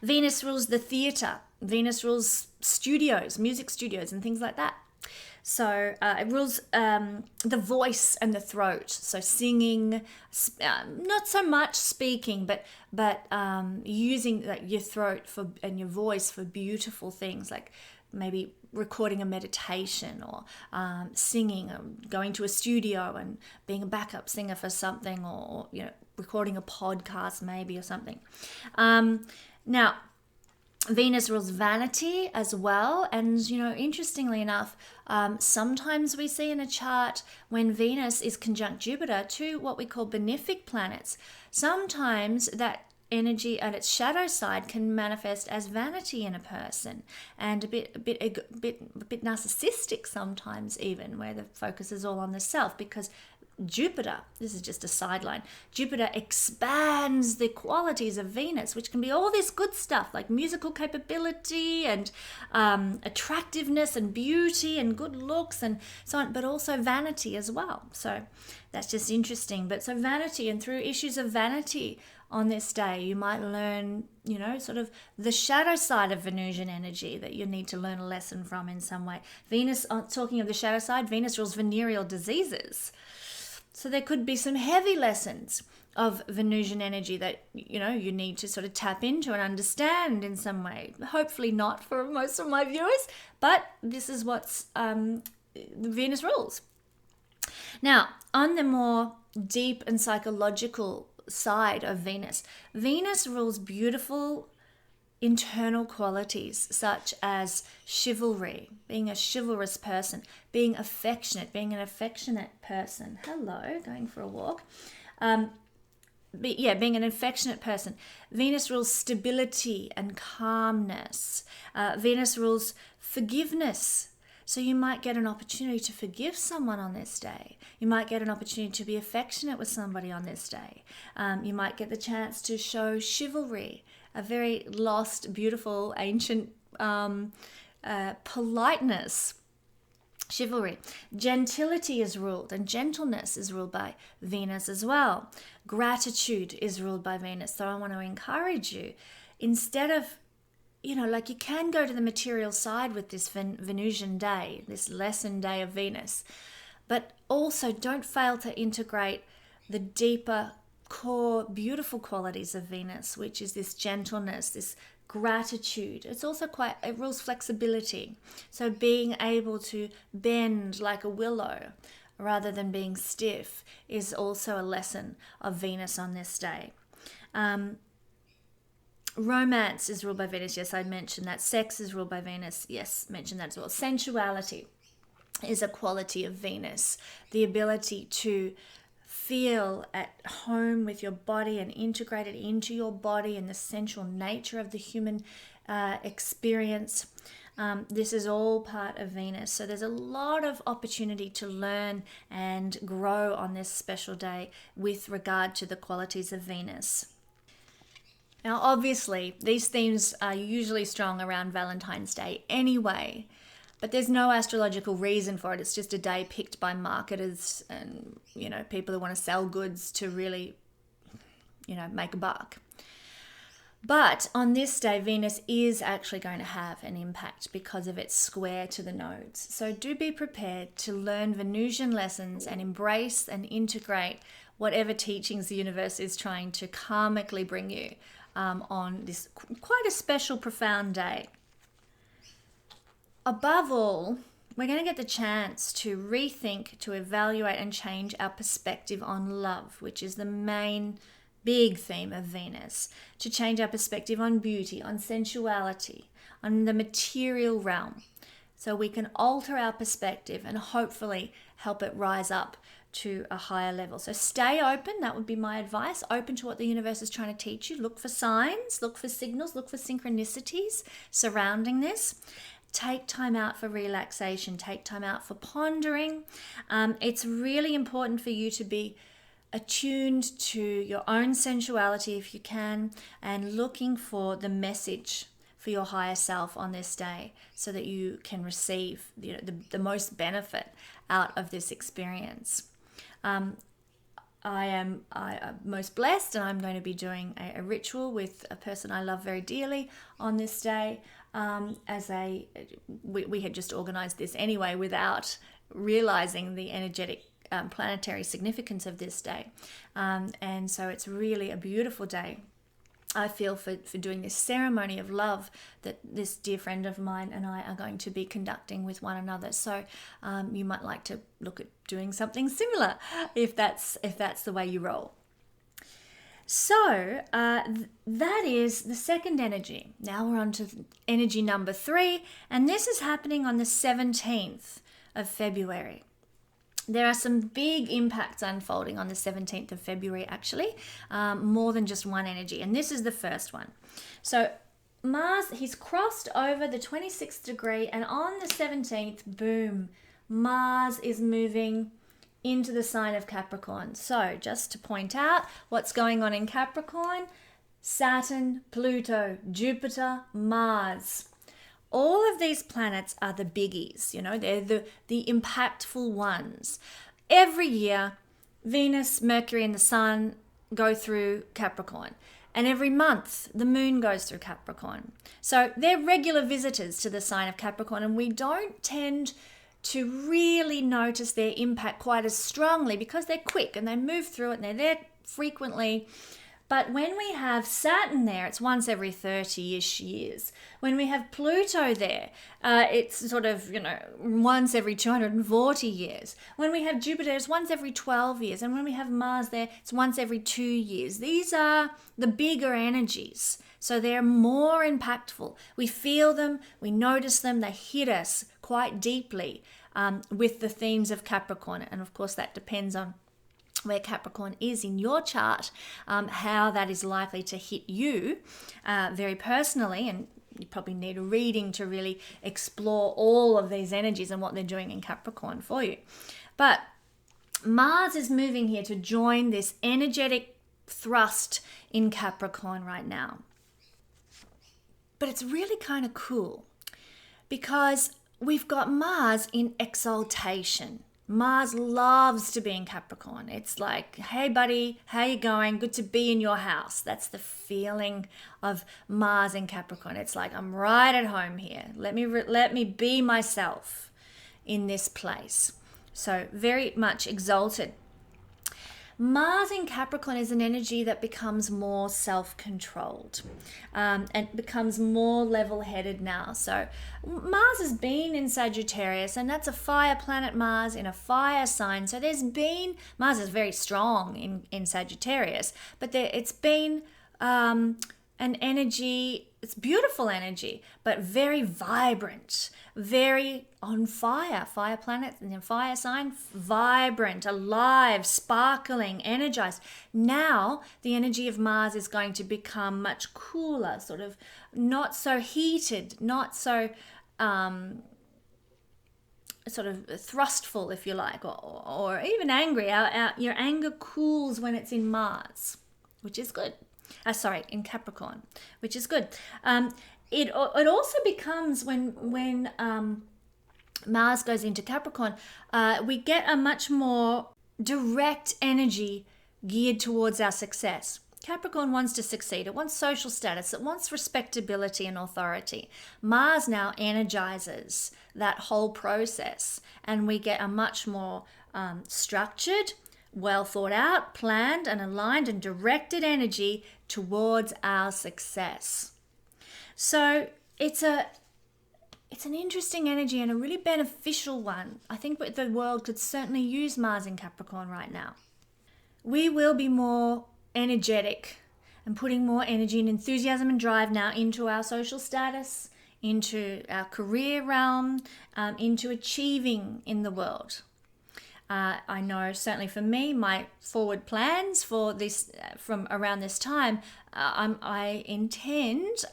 Venus rules the theatre. Venus rules studios, music studios and things like that. So it rules the voice and the throat. So singing, not so much speaking, but using your throat and your voice for beautiful things, like maybe recording a meditation or singing, or going to a studio and being a backup singer for something, or recording a podcast maybe or something. Now, Venus rules vanity as well, and interestingly enough, sometimes we see in a chart when Venus is conjunct Jupiter, two what we call benefic planets, sometimes that energy at its shadow side can manifest as vanity in a person, and a bit narcissistic sometimes, even where the focus is all on the self, because Jupiter, this is just a sideline, Jupiter expands the qualities of Venus, which can be all this good stuff like musical capability and attractiveness and beauty and good looks and so on, but also vanity as well. So that's just interesting. But so vanity, and through issues of vanity on this day, you might learn, sort of the shadow side of Venusian energy that you need to learn a lesson from in some way. Venus, talking of the shadow side, Venus rules venereal diseases. So there could be some heavy lessons of Venusian energy that, you need to sort of tap into and understand in some way. Hopefully not for most of my viewers, but this is what's Venus rules. Now, on the more deep and psychological side of Venus, Venus rules beautiful internal qualities such as chivalry, being a chivalrous person, being affectionate, being an affectionate person. Hello, going for a walk. Being an affectionate person. Venus rules stability and calmness. Venus rules forgiveness. So you might get an opportunity to forgive someone on this day. You might get an opportunity to be affectionate with somebody on this day. You might get the chance to show chivalry, a very lost, beautiful, ancient politeness. Chivalry. Gentility is ruled, and gentleness is ruled by Venus as well. Gratitude is ruled by Venus. So I want to encourage you, instead of, you can go to the material side with this Venusian day, this lesson day of Venus, but also don't fail to integrate the deeper core beautiful qualities of Venus, which is this gentleness, this gratitude. It's also it rules flexibility. So being able to bend like a willow rather than being stiff is also a lesson of Venus on this day. Romance is ruled by Venus. Yes, I mentioned that. Sex is ruled by Venus. Yes, mentioned that as well. Sensuality is a quality of Venus. The ability to feel at home with your body and integrate it into your body and the sensual nature of the human experience. This is all part of Venus. So there's a lot of opportunity to learn and grow on this special day with regard to the qualities of Venus. Now, obviously, these themes are usually strong around Valentine's Day anyway, but there's no astrological reason for it. It's just a day picked by marketers and, people who want to sell goods to really, make a buck. But on this day, Venus is actually going to have an impact because of its square to the nodes. So do be prepared to learn Venusian lessons and embrace and integrate whatever teachings the universe is trying to karmically bring you on this quite a special, profound day. Above all, we're going to get the chance to rethink, to evaluate and change our perspective on love, which is the main big theme of Venus, to change our perspective on beauty, on sensuality, on the material realm. So we can alter our perspective and hopefully help it rise up to a higher level. So stay open. That would be my advice. Open to what the universe is trying to teach you. Look for signs, look for signals, look for synchronicities surrounding this. Take time out for relaxation. Take time out for pondering. It's really important for you to be attuned to your own sensuality if you can, and looking for the message for your higher self on this day so that you can receive the most benefit out of this experience. I am most blessed, and I'm going to be doing a ritual with a person I love very dearly on this day. We had just organized this anyway without realizing the energetic planetary significance of this day. And so it's really a beautiful day, I feel, for doing this ceremony of love that this dear friend of mine and I are going to be conducting with one another. So you might like to look at doing something similar if that's the way you roll. So that is the second energy. Now we're on to energy number 3, and this is happening on the 17th of February. There are some big impacts unfolding on the 17th of February, actually, more than just one energy. And this is the first one. So Mars, he's crossed over the 26th degree, and on the 17th, boom, Mars is moving into the sign of Capricorn. So just to point out what's going on in Capricorn: Saturn, Pluto, Jupiter, Mars. All of these planets are the biggies, they're the impactful ones. Every year, Venus, Mercury, and the Sun go through Capricorn. And every month, the moon goes through Capricorn. So they're regular visitors to the sign of Capricorn, and we don't tend to really notice their impact quite as strongly because they're quick and they move through it and they're there frequently. But when we have Saturn there, it's once every 30-ish years. When we have Pluto there, it's sort of, once every 240 years. When we have Jupiter, it's once every 12 years. And when we have Mars there, it's once every 2 years. These are the bigger energies. So they're more impactful. We feel them, we notice them, they hit us quite deeply with the themes of Capricorn. And of course, that depends on where Capricorn is in your chart, how that is likely to hit you very personally. And you probably need a reading to really explore all of these energies and what they're doing in Capricorn for you. But Mars is moving here to join this energetic thrust in Capricorn right now. But it's really kind of cool because we've got Mars in exaltation. Mars loves to be in Capricorn. It's like, hey buddy, how you going? Good to be in your house. That's the feeling of Mars in Capricorn. It's like, I'm right at home here. Let me be myself in this place. So very much exalted. Mars in Capricorn is an energy that becomes more self-controlled and becomes more level-headed now. So Mars has been in Sagittarius, and that's a fire planet, Mars in a fire sign. So Mars is very strong in Sagittarius, but it's been an energy, it's beautiful energy, but very vibrant, very on fire. Fire planet and then fire sign, vibrant, alive, sparkling, energized. Now the energy of Mars is going to become much cooler, sort of not so heated, not so sort of thrustful, if you like, or even angry. Your anger cools when it's in Mars, which is good. In Capricorn, which is good. It also becomes when Mars goes into Capricorn, we get a much more direct energy geared towards our success. Capricorn wants to succeed. It wants social status. It wants respectability and authority. Mars now energizes that whole process, and we get a much more structured, well thought out, planned and aligned and directed energy towards our success. So it's an interesting energy and a really beneficial one. I think the world could certainly use Mars in Capricorn right now. We will be more energetic and putting more energy and enthusiasm and drive now into our social status, into our career realm, into achieving in the world. I know certainly for me, my forward plans for this from around this time, I intend,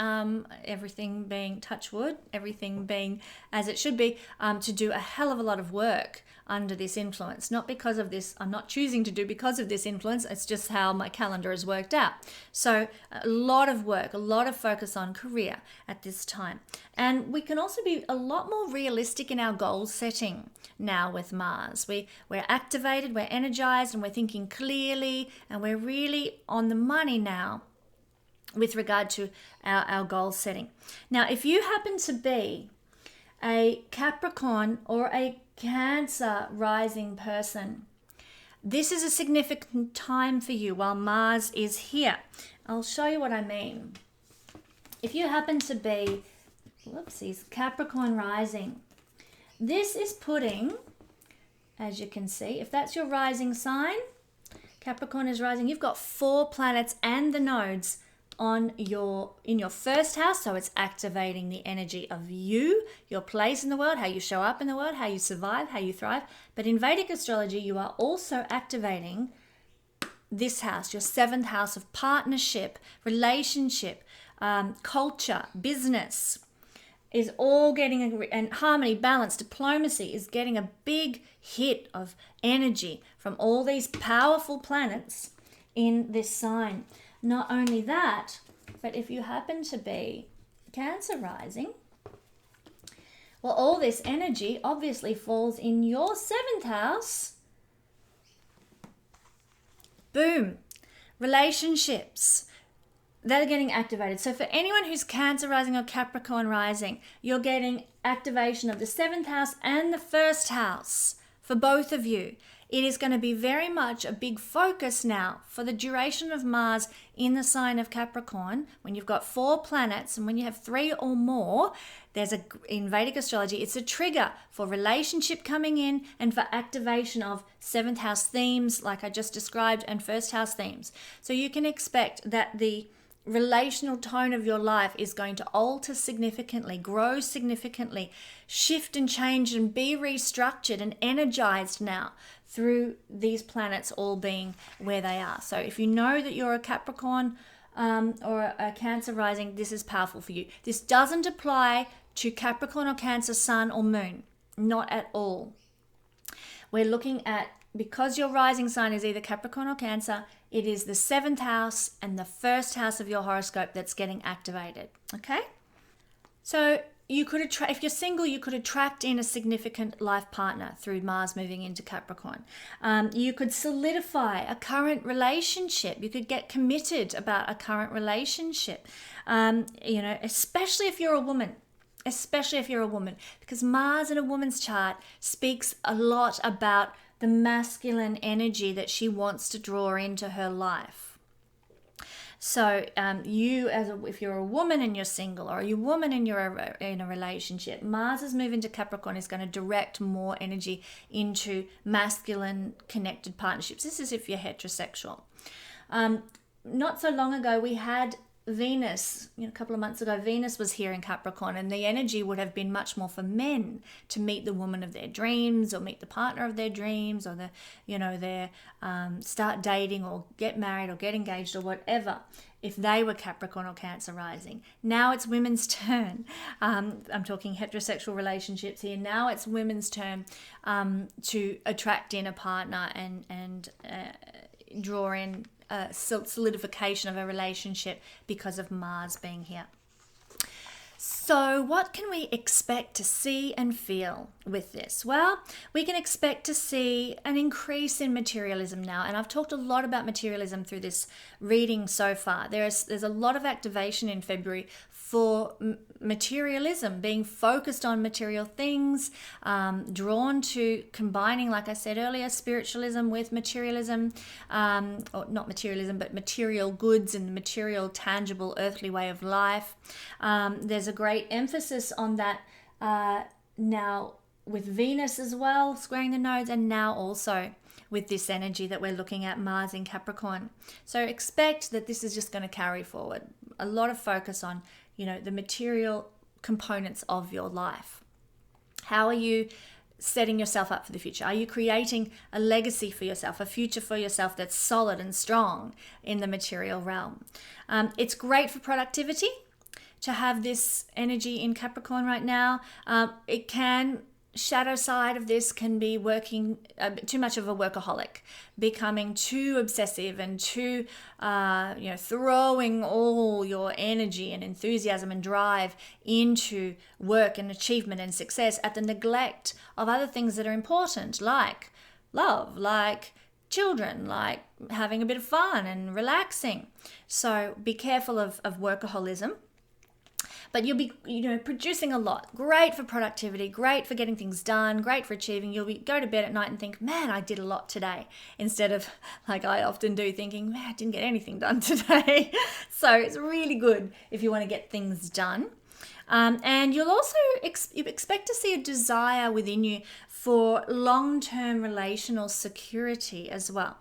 everything being touch wood, everything being as it should be, to do a hell of a lot of work under this influence. Not because of this, I'm not choosing to do because of this influence, it's just how my calendar has worked out. So a lot of work, a lot of focus on career at this time. And we can also be a lot more realistic in our goal setting now with Mars. We're activated, we're energized, and we're thinking clearly, and we're really on the money now with regard to our goal setting. Now, if you happen to be a Capricorn or a Cancer rising person, this is a significant time for you while Mars is here. I'll show you what I mean. If you happen to be, Capricorn rising, this is putting, as you can see, if that's your rising sign, Capricorn is rising, you've got 4 planets and the nodes in your first house, so it's activating the energy of you, your place in the world, how you show up in the world, how you survive, how you thrive. But in Vedic astrology, you are also activating this house, your 7th house of partnership, relationship, culture, business, is all getting and harmony, balance, diplomacy is getting a big hit of energy from all these powerful planets in this sign. Not only that, but if you happen to be Cancer rising, well, all this energy obviously falls in your 7th house. Boom. Relationships. They're getting activated. So for anyone who's Cancer rising or Capricorn rising, you're getting activation of the 7th house and the 1st house for both of you. It is going to be very much a big focus now for the duration of Mars in the sign of Capricorn. When you've got 4 planets and when you have 3 or more, in Vedic astrology, it's a trigger for relationship coming in and for activation of 7th house themes like I just described and 1st house themes. So you can expect that the relational tone of your life is going to alter significantly, grow significantly, shift and change and be restructured and energized now through these planets all being where they are. So if you know that you're a Capricorn or a Cancer rising, this is powerful for you. This doesn't apply to Capricorn or Cancer sun or moon, not at all. We're looking at, because your rising sign is either Capricorn or Cancer, it is the 7th house and the 1st house of your horoscope that's getting activated, okay? So you could if you're single, you could attract in a significant life partner through Mars moving into Capricorn. You could solidify a current relationship. You could get committed about a current relationship, especially if you're a woman. Because Mars in a woman's chart speaks a lot about the masculine energy that she wants to draw into her life. So if you're a woman and you're single, or you're a woman and you're in a relationship, Mars's move into Capricorn is going to direct more energy into masculine connected partnerships. This is if you're heterosexual. Not so long ago, we had Venus, a couple of months ago, Venus was here in Capricorn, and the energy would have been much more for men to meet the woman of their dreams, or meet the partner of their dreams, or start dating or get married or get engaged or whatever, if they were Capricorn or Cancer rising. Now it's women's turn. I'm talking heterosexual relationships here. Now it's women's turn to attract in a partner and draw in solidification of a relationship because of Mars being here. So what can we expect to see and feel with this? Well, we can expect to see an increase in materialism now. And I've talked a lot about materialism through this reading so far. There's a lot of activation in February for materialism, being focused on material things, drawn to combining, like I said earlier, spiritualism with materialism, or not materialism, but material goods and the material, tangible, earthly way of life. There's a great emphasis on that now with Venus as well, squaring the nodes, and now also with this energy that we're looking at, Mars in Capricorn. So expect that this is just going to carry forward. A lot of focus on, the material components of your life. How are you setting yourself up for the future? Are you creating a legacy for yourself, a future for yourself that's solid and strong in the material realm? It's great for productivity to have this energy in Capricorn right now. Shadow side of this can be working too much of a workaholic, becoming too obsessive and too, throwing all your energy and enthusiasm and drive into work and achievement and success at the neglect of other things that are important, like love, like children, like having a bit of fun and relaxing. So be careful of workaholism. But you'll be, producing a lot. Great for productivity, great for getting things done, great for achieving. You'll go to bed at night and think, man, I did a lot today. Instead of, like I often do, thinking, man, I didn't get anything done today. So it's really good if you want to get things done. And you'll also expect to see a desire within you for long-term relational security as well.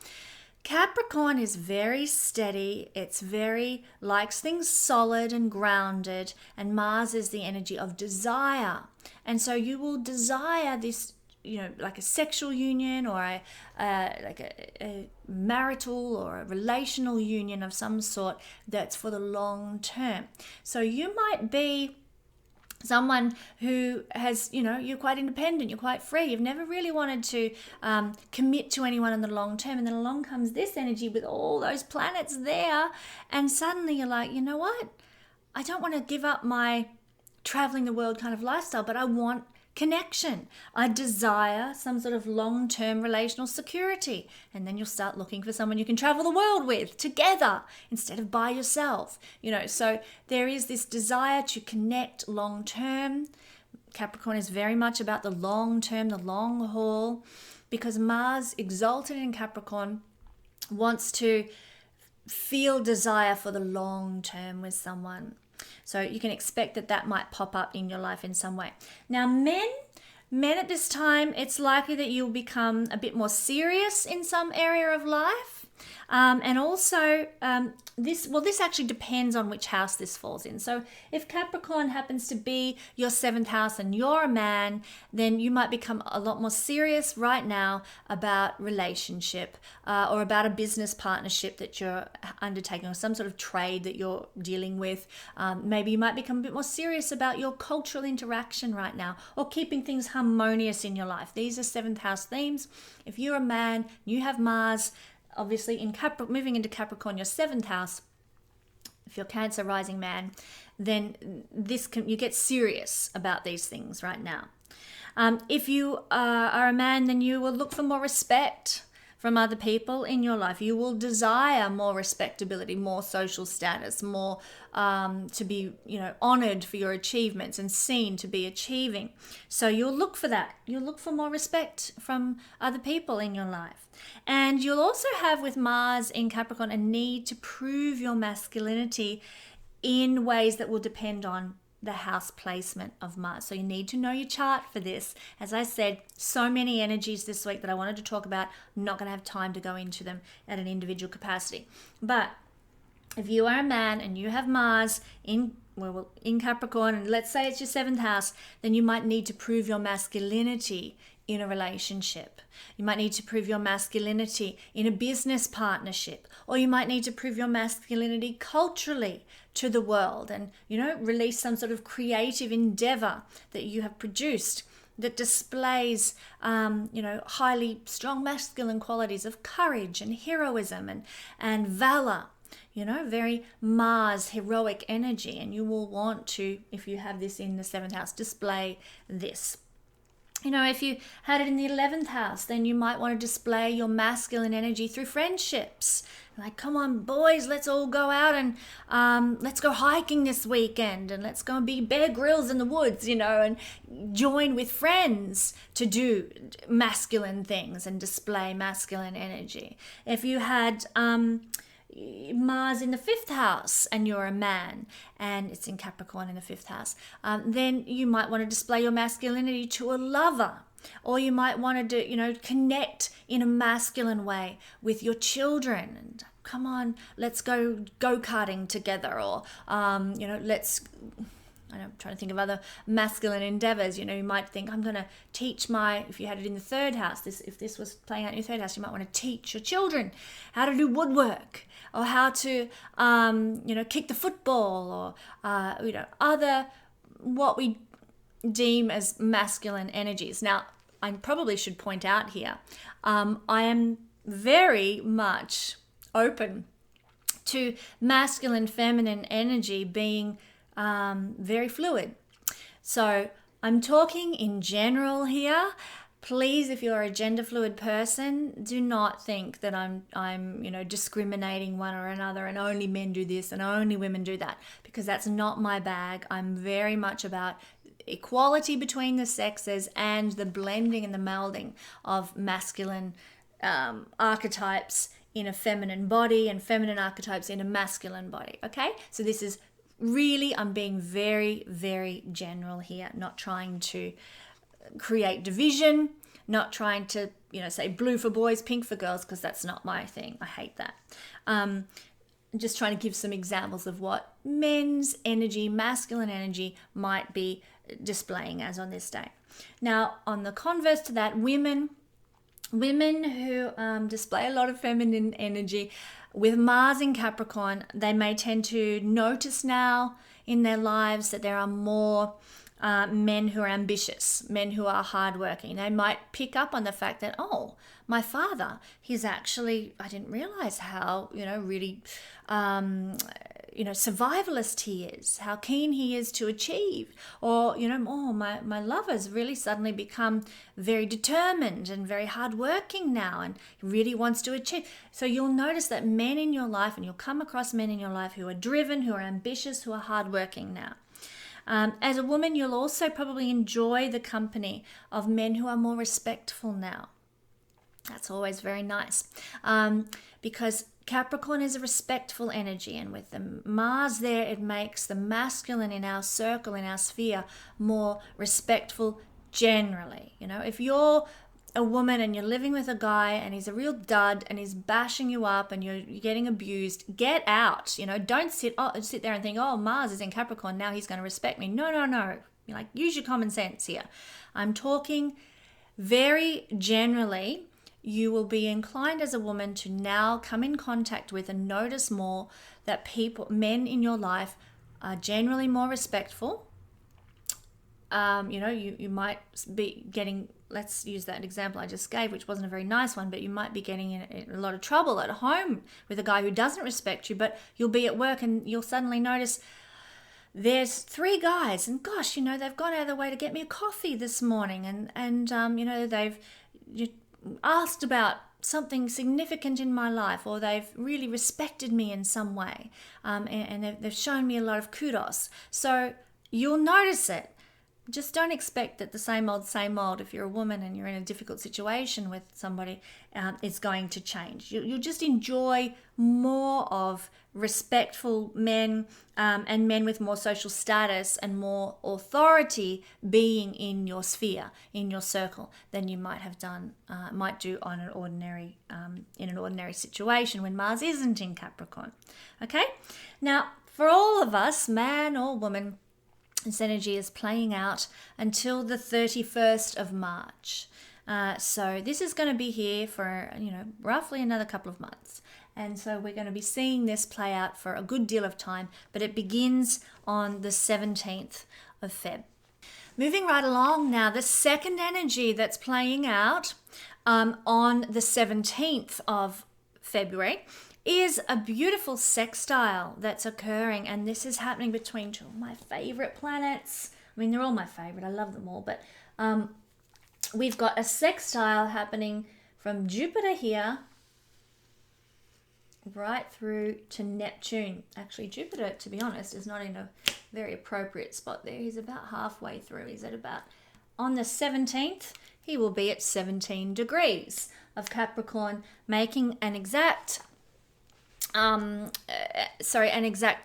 Capricorn is very steady. It's likes things solid and grounded, and Mars is the energy of desire. And so you will desire this, like a sexual union or a marital or a relational union of some sort that's for the long term. So you might be someone who has, you're quite independent, you're quite free, you've never really wanted to commit to anyone in the long term, and then along comes this energy with all those planets there, and suddenly you're like, you know what? I don't want to give up my traveling the world kind of lifestyle, but I want connection. I desire some sort of long-term relational security. And then you'll start looking for someone you can travel the world with together instead of by yourself. So there is this desire to connect long-term. Capricorn is very much about the long-term, the long haul, because Mars, exalted in Capricorn, wants to feel desire for the long term with someone. So you can expect that might pop up in your life in some way. Now, men at this time, it's likely that you'll become a bit more serious in some area of life. And also, this actually depends on which house this falls in. So if Capricorn happens to be your 7th house and you're a man, then you might become a lot more serious right now about relationship or about a business partnership that you're undertaking or some sort of trade that you're dealing with. Maybe you might become a bit more serious about your cultural interaction right now or keeping things harmonious in your life. These are 7th house themes. If you're a man, you have Mars, obviously in moving into Capricorn, your 7th house, if you're Cancer rising man, then you get serious about these things right now. If you are a man, then you will look for more respect from other people in your life. You will desire more respectability, more social status, more to be, honored for your achievements and seen to be achieving. So you'll look for that. You'll look for more respect from other people in your life. And you'll also have, with Mars in Capricorn, a need to prove your masculinity in ways that will depend on the house placement of Mars. So you need to know your chart for this. As I said, so many energies this week that I wanted to talk about. I'm not going to have time to go into them at an individual capacity. But if you are a man and you have Mars in Capricorn, and let's say it's your 7th house, then you might need to prove your masculinity in a relationship. You might need to prove your masculinity in a business partnership, or you might need to prove your masculinity culturally to the world and, release some sort of creative endeavor that you have produced that displays, highly strong masculine qualities of courage and heroism and valor. Very Mars heroic energy, and you will want to, if you have this in the 7th house, display this. If you had it in the 11th house, then you might want to display your masculine energy through friendships. Like, come on, boys, let's all go out and let's go hiking this weekend, and let's go and be Bear Grylls in the woods, and join with friends to do masculine things and display masculine energy. If you had Mars in the 5th house and you're a man, and it's in Capricorn in the 5th house, then you might want to display your masculinity to a lover, or you might want to connect in a masculine way with your children, and come on, let's go-karting together, or I'm trying to think of other masculine endeavors. You might think, I'm going to teach if you had it in the 3rd house, if this was playing out in your 3rd house, you might want to teach your children how to do woodwork, or how to, kick the football, or, other what we deem as masculine energies. Now, I probably should point out here, I am very much open to masculine, feminine energy being very fluid. So I'm talking in general here. Please, if you're a gender fluid person, do not think that I'm discriminating one or another, and only men do this and only women do that, because that's not my bag. I'm very much about equality between the sexes and the blending and the melding of masculine archetypes in a feminine body and feminine archetypes in a masculine body. Okay, so this is really, I'm being very, very general here, not trying to create division, not trying to, say blue for boys, pink for girls, because that's not my thing. I hate that. Just trying to give some examples of what men's energy, masculine energy, might be displaying as on this day. Now, on the converse to that, women who display a lot of feminine energy with Mars in Capricorn, they may tend to notice now in their lives that there are more men who are ambitious, men who are hardworking. They might pick up on the fact that, oh, my father, he's actually, I didn't realize how, really, survivalist he is, how keen he is to achieve. Or, oh, my lover's really suddenly become very determined and very hardworking now and really wants to achieve. So you'll notice that men in your life, and you'll come across men in your life who are driven, who are ambitious, who are hardworking now. As a woman, you'll also probably enjoy the company of men who are more respectful now. That's always very nice, because Capricorn is a respectful energy, and with the Mars there, it makes the masculine in our circle, in our sphere, more respectful generally. If you're a woman and you're living with a guy and he's a real dud and he's bashing you up and you're getting abused, get out. Don't sit there and think, oh, Mars is in Capricorn, now he's going to respect me. No. Use your common sense here. I'm talking very generally. You will be inclined as a woman to now come in contact with and notice more that men in your life are generally more respectful. You might be getting, let's use that example I just gave, which wasn't a very nice one, but you might be getting in a lot of trouble at home with a guy who doesn't respect you, but you'll be at work and you'll suddenly notice there's 3 guys, and gosh, they've gone out of their way to get me a coffee this morning, and they've asked about something significant in my life, or they've really respected me in some way, and they've shown me a lot of kudos. So you'll notice it. Just don't expect that the same old, if you're a woman and you're in a difficult situation with somebody, is going to change. You'll just enjoy more of respectful men, and men with more social status and more authority being in your sphere, in your circle, than you might do on an ordinary, in an ordinary situation when Mars isn't in Capricorn. Okay? Now, for all of us, man or woman, this energy is playing out until the 31st of March. So this is going to be here for, roughly another couple of months. And so we're going to be seeing this play out for a good deal of time, but it begins on the 17th of Feb. Moving right along now, the second energy that's playing out on the 17th of February is a beautiful sextile that's occurring, and this is happening between two of my favorite planets. I mean, they're all my favorite. I love them all, but we've got a sextile happening from Jupiter here right through to Neptune. Actually, Jupiter, to be honest, is not in a very appropriate spot there. He's about halfway through. He's at about, on the 17th, he will be at 17 degrees of Capricorn, making an exact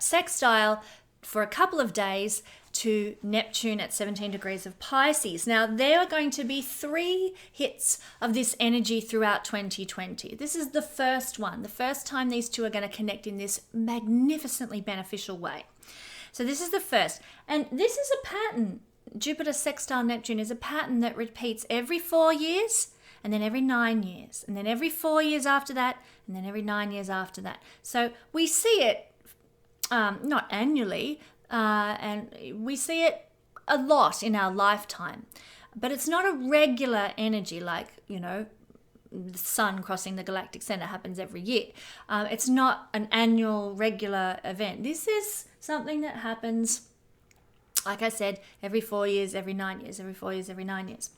sextile for a couple of days to Neptune at 17 degrees of Pisces. Now, there are going to be 3 hits of this energy throughout 2020. This is the first one, the first time these two are going to connect in this magnificently beneficial way. So this is the first. And this is a pattern. Jupiter sextile Neptune is a pattern that repeats every 4 years, and then every 9 years, and then every 4 years after that, and then every 9 years after that. So we see it not annually, and we see it a lot in our lifetime. But it's not a regular energy like, the sun crossing the Galactic Centre happens every year. It's not an annual regular event. This is something that happens, like I said, every 4 years, every 9 years, every 4 years, every 9 years.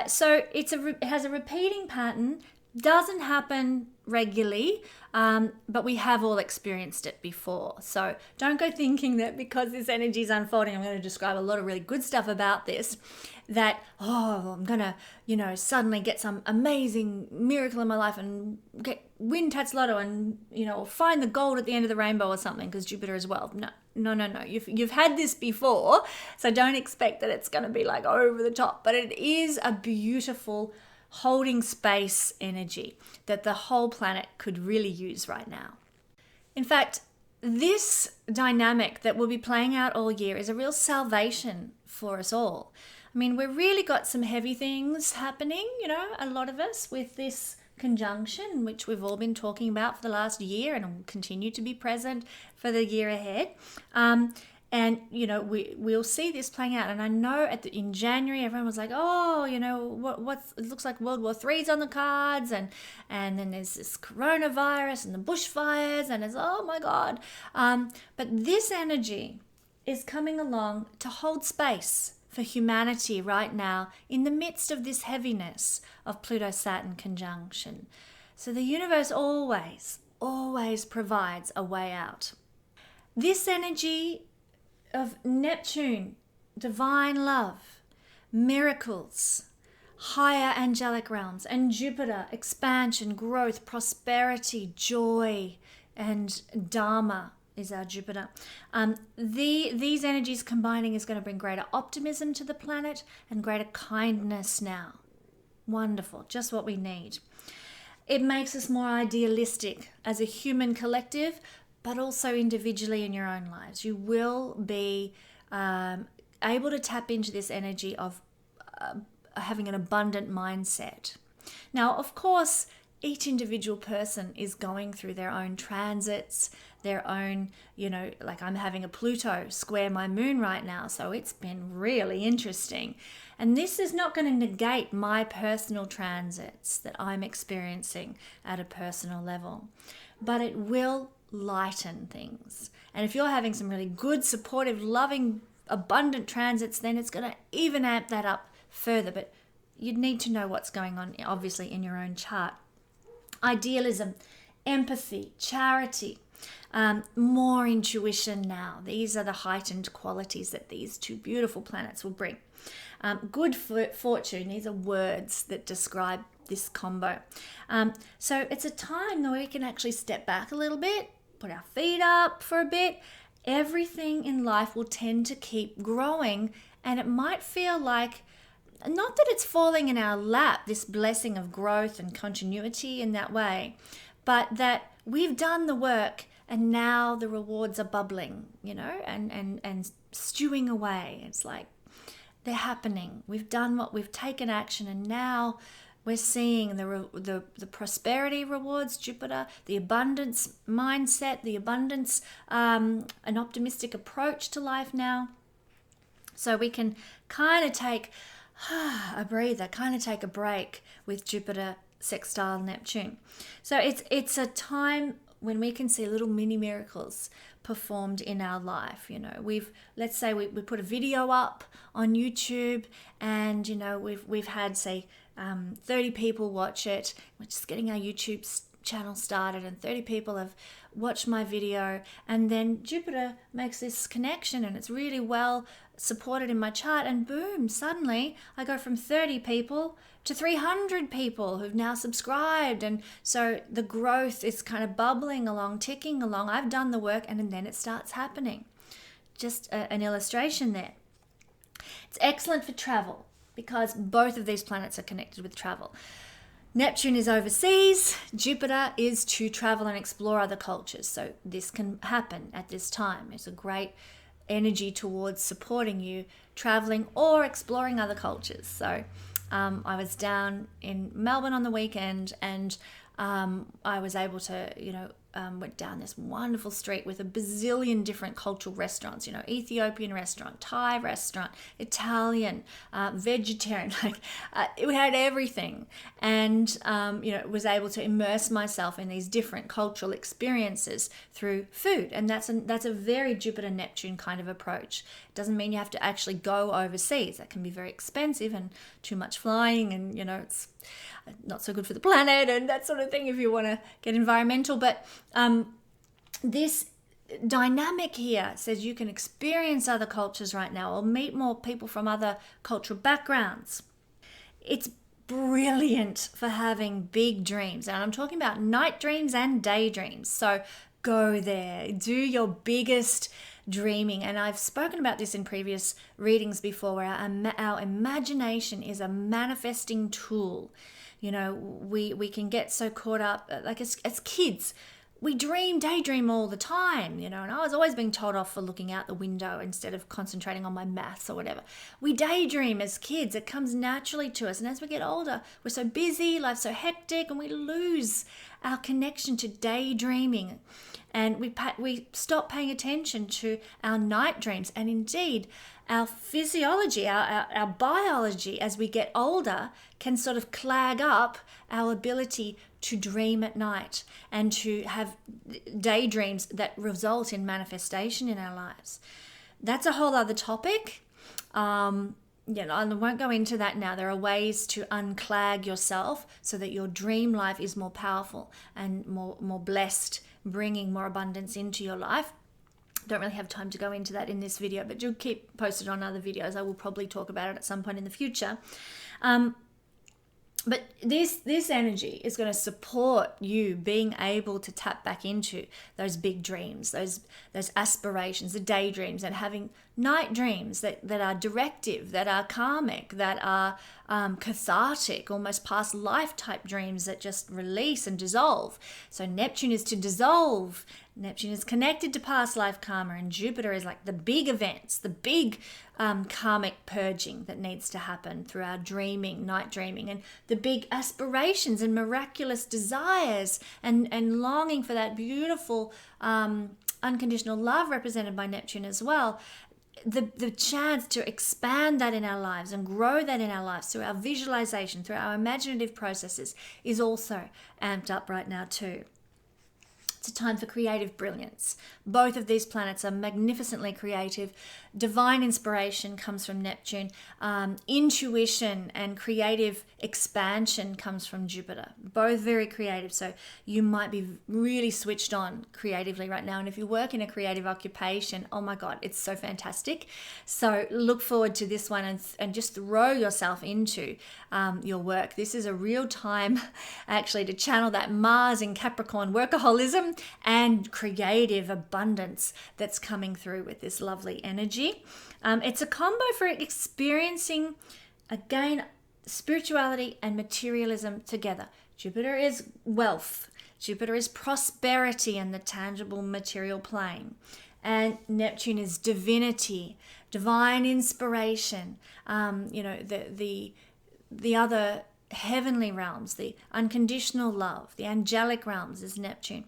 So it has a repeating pattern, doesn't happen regularly, but we have all experienced it before. So don't go thinking that because this energy is unfolding, I'm going to describe a lot of really good stuff about this, that, I'm going to, suddenly get some amazing miracle in my life and win Tats Lotto and, find the gold at the end of the rainbow or something, because Jupiter as well. No. You've had this before, so don't expect that it's going to be like over the top. But it is a beautiful holding space energy that the whole planet could really use right now. In fact, this dynamic that will be playing out all year is a real salvation for us all. I mean, we've really got some heavy things happening, a lot of us, with this conjunction, which we've all been talking about for the last year and will continue to be present for the year ahead. And, we'll see this playing out. And I know in January, everyone was like, it looks like World War III's on the cards. And then there's this coronavirus and the bushfires, and it's, oh my God. But this energy is coming along to hold space for humanity right now in the midst of this heaviness of Pluto-Saturn conjunction. So the universe always provides a way out. This energy of Neptune, divine love, miracles, higher angelic realms, and Jupiter, expansion, growth, prosperity, joy, and Dharma is our Jupiter. These energies combining is going to bring greater optimism to the planet and greater kindness now. Wonderful, just what we need. It makes us more idealistic as a human collective, but also individually in your own lives. You will be able to tap into this energy of having an abundant mindset. Now, of course, each individual person is going through their own transits, their own, like I'm having a Pluto square my moon right now, so it's been really interesting. And this is not going to negate my personal transits that I'm experiencing at a personal level, but it will lighten things. And if you're having some really good, supportive, loving, abundant transits, then it's going to even amp that up further. But you'd need to know what's going on, obviously, in your own chart. Idealism, empathy, charity, more intuition now. These are the heightened qualities that these two beautiful planets will bring. Good fortune, these are words that describe this combo. So it's a time that we can actually step back a little bit, put our feet up for a bit. Everything in life will tend to keep growing, and it might feel like, not that it's falling in our lap, this blessing of growth and continuity in that way, but that we've done the work and now the rewards are bubbling, and stewing away. It's like they're happening. We've done we've taken action, and now we're seeing the prosperity rewards, Jupiter, the abundance mindset, the abundance, an optimistic approach to life now. So we can kind of take a breather, kind of take a break with Jupiter sextile Neptune. So it's a time when we can see little mini miracles performed in our life. Let's say we put a video up on YouTube, and we've had, say, 30 people watch it. We're just getting our YouTube channel started, and 30 people have watched my video, and then Jupiter makes this connection, and it's really well supported in my chart, and boom, suddenly I go from 30 people to 300 people who've now subscribed. And so the growth is kind of bubbling along, ticking along. I've done the work, and then it starts happening. Just an illustration there. It's excellent for travel because both of these planets are connected with travel. Neptune is overseas, Jupiter is to travel and explore other cultures. So this can happen at this time. It's a great energy towards supporting you traveling or exploring other cultures. So I was down in Melbourne on the weekend, and I was able to, went down this wonderful street with a bazillion different cultural restaurants, Ethiopian restaurant, Thai restaurant, Italian, vegetarian, we had everything. And, was able to immerse myself in these different cultural experiences through food. And that's a very Jupiter-Neptune kind of approach. It doesn't mean you have to actually go overseas. That can be very expensive and too much flying, and, it's not so good for the planet and that sort of thing if you want to get environmental. But this dynamic here says you can experience other cultures right now, or meet more people from other cultural backgrounds. It's brilliant for having big dreams, and I'm talking about night dreams and daydreams. So go there, do your biggest dreaming. And I've spoken about this in previous readings before, where our imagination is a manifesting tool. We can get so caught up, like as kids, we daydream all the time, and I was always being told off for looking out the window instead of concentrating on my maths or whatever. We daydream as kids. It comes naturally to us. And as we get older, we're so busy, life's so hectic, and we lose our connection to daydreaming. And we stop paying attention to our night dreams. And indeed, our physiology, our biology, as we get older, can sort of clag up our ability to dream at night and to have daydreams that result in manifestation in our lives. That's a whole other topic. I won't go into that now. There are ways to unclag yourself so that your dream life is more powerful and more blessed, bringing more abundance into your life. Don't really have time to go into that in this video, but do keep posted on other videos. I will probably talk about it at some point in the future. But this energy is going to support you being able to tap back into those big dreams, those aspirations, the daydreams, and having night dreams that are directive, that are karmic, that are cathartic, almost past life type dreams that just release and dissolve. So Neptune is to dissolve. Neptune is connected to past life karma, and Jupiter is like the big events, the big karmic purging that needs to happen through our dreaming, night dreaming, and the big aspirations and miraculous desires and longing for that beautiful unconditional love represented by Neptune as well. The chance to expand that in our lives and grow that in our lives through our visualization, through our imaginative processes, is also amped up right now too. It's a time for creative brilliance. Both of these planets are magnificently creative. Divine inspiration comes from Neptune. Intuition and creative expansion comes from Jupiter. Both very creative. So you might be really switched on creatively right now. And if you work in a creative occupation, oh my God, it's so fantastic. So look forward to this one and just throw yourself into your work. This is a real time actually to channel that Mars in Capricorn workaholism and creative abundance that's coming through with this lovely energy. It's a combo for experiencing, again, spirituality and materialism together. Jupiter is wealth. Jupiter is prosperity and the tangible material plane. And Neptune is divinity, divine inspiration, the other heavenly realms, the unconditional love, the angelic realms is Neptune.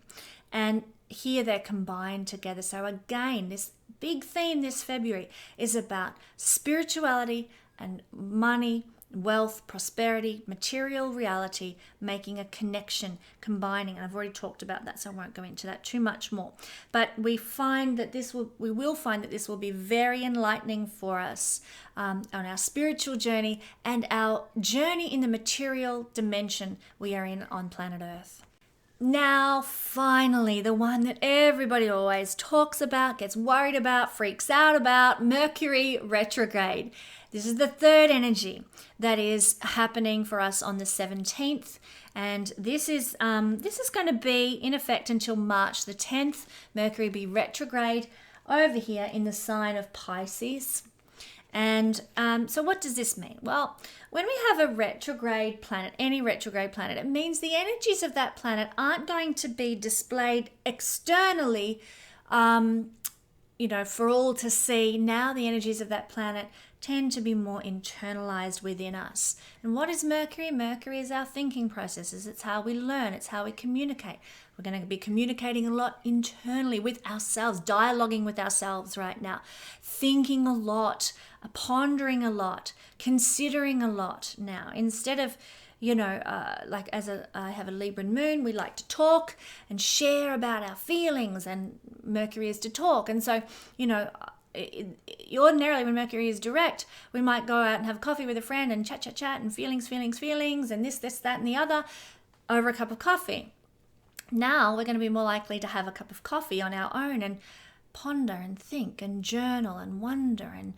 And here they're combined together. So again, this big theme this February is about spirituality and money, wealth, prosperity, material reality, making a connection, combining. And I've already talked about that, so I won't go into that too much more. But we will find that this will be very enlightening for us on our spiritual journey and our journey in the material dimension we are in on planet Earth. Now, finally, the one that everybody always talks about, gets worried about, freaks out about, Mercury retrograde. This is the third energy that is happening for us on the 17th. And this is going to be in effect until March the 10th. Mercury be retrograde over here in the sign of Pisces. And so what does this mean? Well, when we have a retrograde planet, any retrograde planet, it means the energies of that planet aren't going to be displayed externally, for all to see. Now the energies of that planet tend to be more internalized within us. And what is Mercury? Mercury is our thinking processes. It's how we learn. It's how we communicate. We're going to be communicating a lot internally with ourselves, dialoguing with ourselves right now, thinking a lot, pondering a lot, considering a lot now. Instead of, I have a Libran moon, we like to talk and share about our feelings, and Mercury is to talk. And so, ordinarily when Mercury is direct, we might go out and have coffee with a friend and chat and feelings, and this, that, and the other over a cup of coffee. Now we're going to be more likely to have a cup of coffee on our own and ponder and think and journal and wonder and,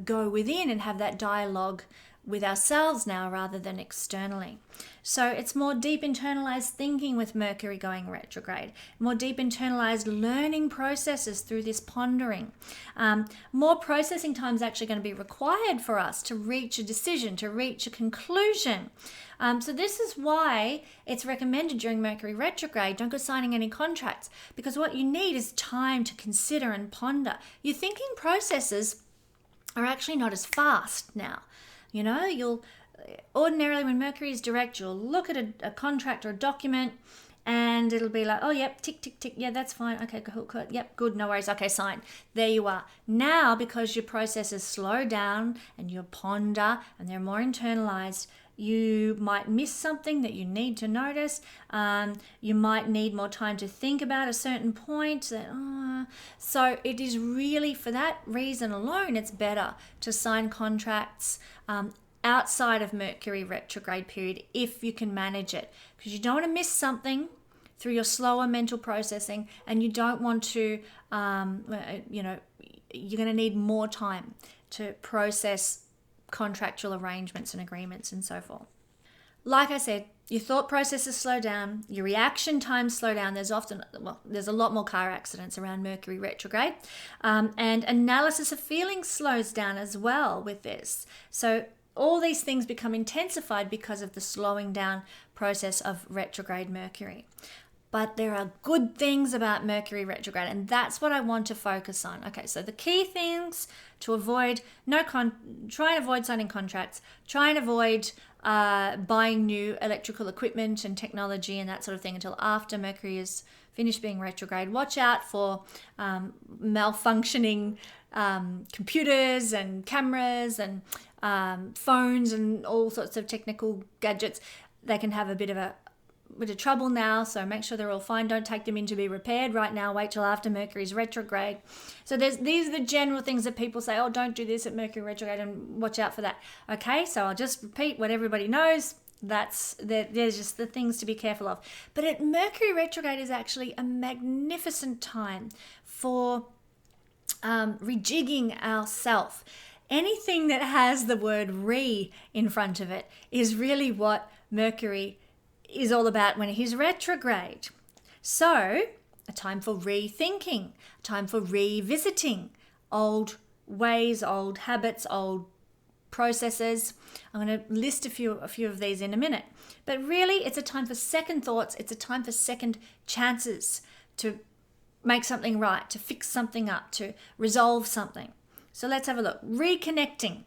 go within and have that dialogue with ourselves now rather than externally. So it's more deep internalized thinking with Mercury going retrograde, more deep internalized learning processes through this pondering. More processing time is actually going to be required for us to reach a decision, to reach a conclusion. So this is why it's recommended during Mercury retrograde, don't go signing any contracts, because what you need is time to consider and ponder. Your thinking processes are actually not as fast now. You'll ordinarily, when Mercury is direct, you'll look at a contract or a document and it'll be like, oh, yep, tick, tick, tick. Yeah, that's fine. Okay, cool. Yep, good. No worries. Okay, sign. There you are. Now, because your processes slow down and you ponder and they're more internalized, you might miss something that you need to notice. You might need more time to think about a certain point. So it is really, for that reason alone, it's better to sign contracts outside of Mercury retrograde period if you can manage it, because you don't want to miss something through your slower mental processing, and you don't want to, you're going to need more time to process contractual arrangements and agreements and so forth. Like I said, your thought processes slow down, your reaction times slow down. There's a lot more car accidents around Mercury retrograde, and analysis of feelings slows down as well with this. So all these things become intensified because of the slowing down process of retrograde Mercury. But there are good things about Mercury retrograde, and that's what I want to focus on. Okay, so the key things to avoid, try and avoid signing contracts, try and avoid buying new electrical equipment and technology and that sort of thing until after Mercury is finished being retrograde. Watch out for malfunctioning computers and cameras and phones and all sorts of technical gadgets. They can have a bit of trouble now, so make sure they're all fine. Don't take them in to be repaired right now. Wait till after Mercury's retrograde. So these are the general things that people say, oh, don't do this at Mercury retrograde and watch out for that. Okay, so I'll just repeat what everybody knows. There's just the things to be careful of. But at Mercury retrograde is actually a magnificent time for rejigging ourself. Anything that has the word re in front of it is really what Mercury is all about when he's retrograde. So, a time for rethinking, a time for revisiting old ways, old habits, old processes. I'm going to list a few of these in a minute. But really, it's a time for second thoughts. It's a time for second chances to make something right, to fix something up, to resolve something. So let's have a look. Reconnecting.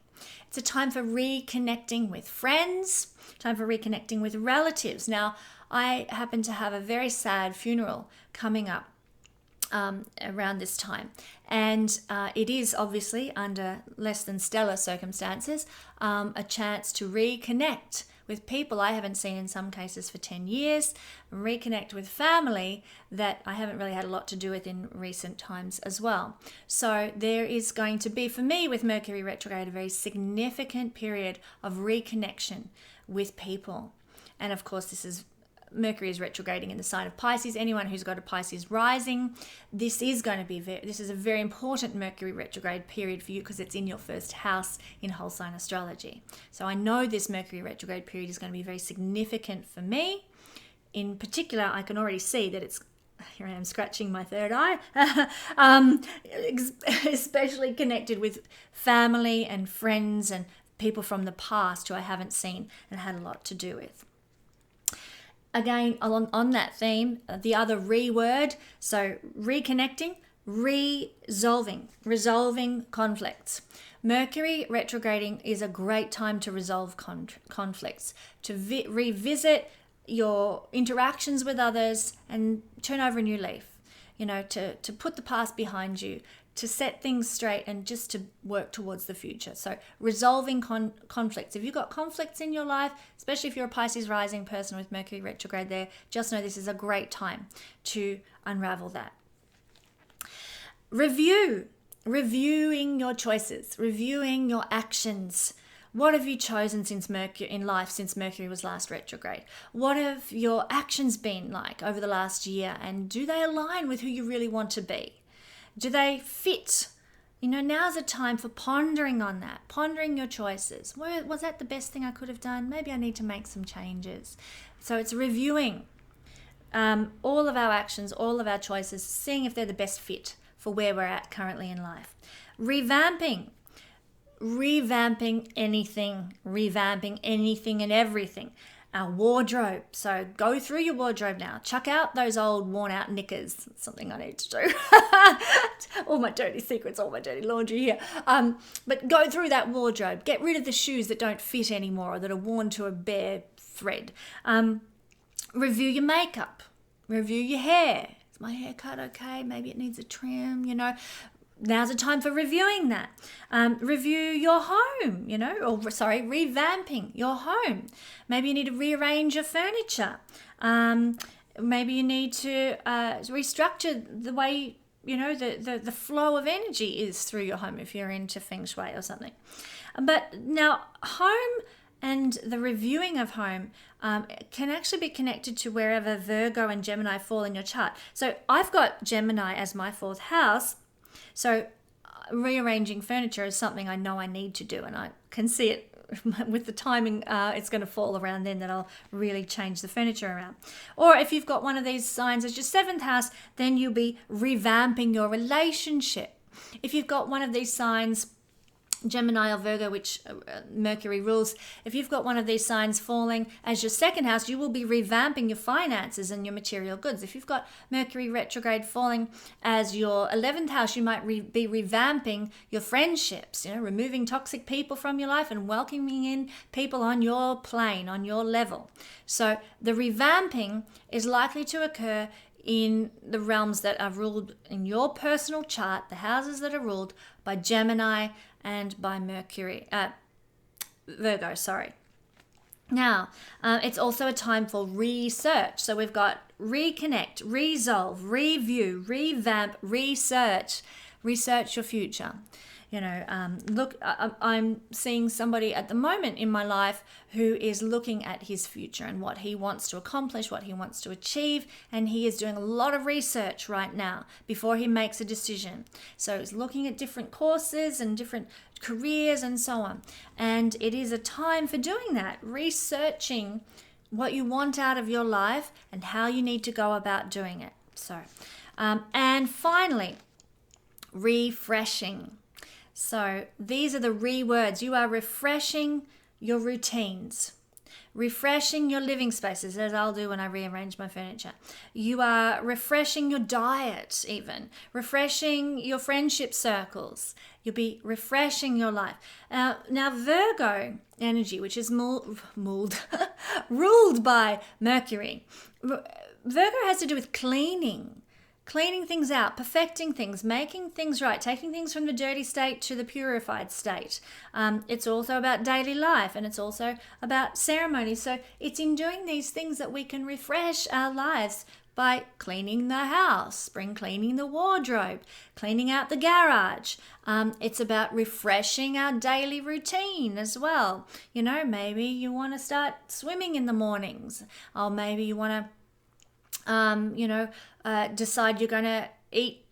It's a time for reconnecting with friends, time for reconnecting with relatives. Now, I happen to have a very sad funeral coming up around this time. And it is obviously under less than stellar circumstances, a chance to reconnect with people I haven't seen in some cases for 10 years, reconnect with family that I haven't really had a lot to do with in recent times as well. So there is going to be, for me with Mercury retrograde, a very significant period of reconnection with people. And of course, Mercury is retrograding in the sign of Pisces. Anyone who's got a Pisces rising, this is a very important Mercury retrograde period for you because it's in your first house in whole sign astrology. So I know this Mercury retrograde period is going to be very significant for me. In particular, I can already see that here I am scratching my third eye, especially connected with family and friends and people from the past who I haven't seen and had a lot to do with. Again, on that theme, the other word, so reconnecting, resolving conflicts. Mercury retrograding is a great time to resolve conflicts, to revisit your interactions with others and turn over a new leaf, to put the past behind you, to set things straight and just to work towards the future. So resolving conflicts. If you've got conflicts in your life, especially if you're a Pisces rising person with Mercury retrograde there, just know this is a great time to unravel that. Reviewing your choices, reviewing your actions. What have you chosen since Mercury was last retrograde? What have your actions been like over the last year? And do they align with who you really want to be? Do they fit? Now's a time for pondering on that, pondering your choices. Was that the best thing I could have done? Maybe I need to make some changes. So it's reviewing all of our actions, all of our choices, seeing if they're the best fit for where we're at currently in life. Revamping anything and everything. Our wardrobe. So go through your wardrobe now. Chuck out those old worn out knickers. It's something I need to do. All my dirty secrets, all my dirty laundry here. But go through that wardrobe. Get rid of the shoes that don't fit anymore or that are worn to a bare thread. Review your makeup. Review your hair. Is my hair cut okay? Maybe it needs a trim, Now's a time for reviewing that. Review your home, revamping your home. Maybe you need to rearrange your furniture. Maybe you need to restructure the way, the flow of energy is through your home if you're into feng shui or something. But now home and the reviewing of home can actually be connected to wherever Virgo and Gemini fall in your chart. So I've got Gemini as my fourth house. So rearranging furniture is something I know I need to do, and I can see it with the timing. It's going to fall around then that I'll really change the furniture around. Or if you've got one of these signs as your seventh house, then you'll be revamping your relationship. If you've got one of these signs, Gemini or Virgo, which Mercury rules, if you've got one of these signs falling as your second house, you will be revamping your finances and your material goods. If you've got Mercury retrograde falling as your 11th house, you might be revamping your friendships, removing toxic people from your life and welcoming in people on your plane, on your level. So the revamping is likely to occur in the realms that are ruled in your personal chart, the houses that are ruled by Gemini and by Virgo. Now, it's also a time for research. So we've got reconnect, resolve, review, revamp, research your future. I'm seeing somebody at the moment in my life who is looking at his future and what he wants to accomplish, what he wants to achieve, and he is doing a lot of research right now before he makes a decision. So he's looking at different courses and different careers and so on. And it is a time for doing that, researching what you want out of your life and how you need to go about doing it. So, and finally, refreshing. So these are the words. You are refreshing your routines, refreshing your living spaces, as I'll do when I rearrange my furniture. You are refreshing your diet, even refreshing your friendship circles. You'll be refreshing your life. Now Virgo energy, which is ruled by Mercury. Virgo has to do with cleaning, cleaning things out, perfecting things, making things right, taking things from the dirty state to the purified state. It's also about daily life, and it's also about ceremony. So it's in doing these things that we can refresh our lives by cleaning the house, spring cleaning the wardrobe, cleaning out the garage. It's about refreshing our daily routine as well. You know, maybe you want to start swimming in the mornings, or maybe you want to decide you're going to eat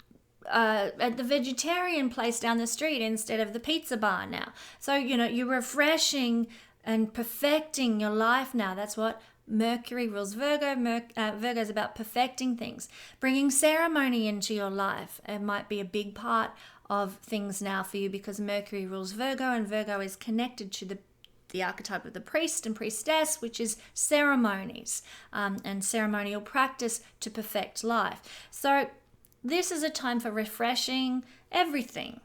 at the vegetarian place down the street instead of the pizza bar now. So, you know, you're refreshing and perfecting your life now. That's what Mercury rules Virgo. Virgo is about perfecting things, bringing ceremony into your life. It might be a big part of things now for you because Mercury rules Virgo, and Virgo is connected to the archetype of the priest and priestess, which is ceremonies and ceremonial practice to perfect life. So this is a time for refreshing everything.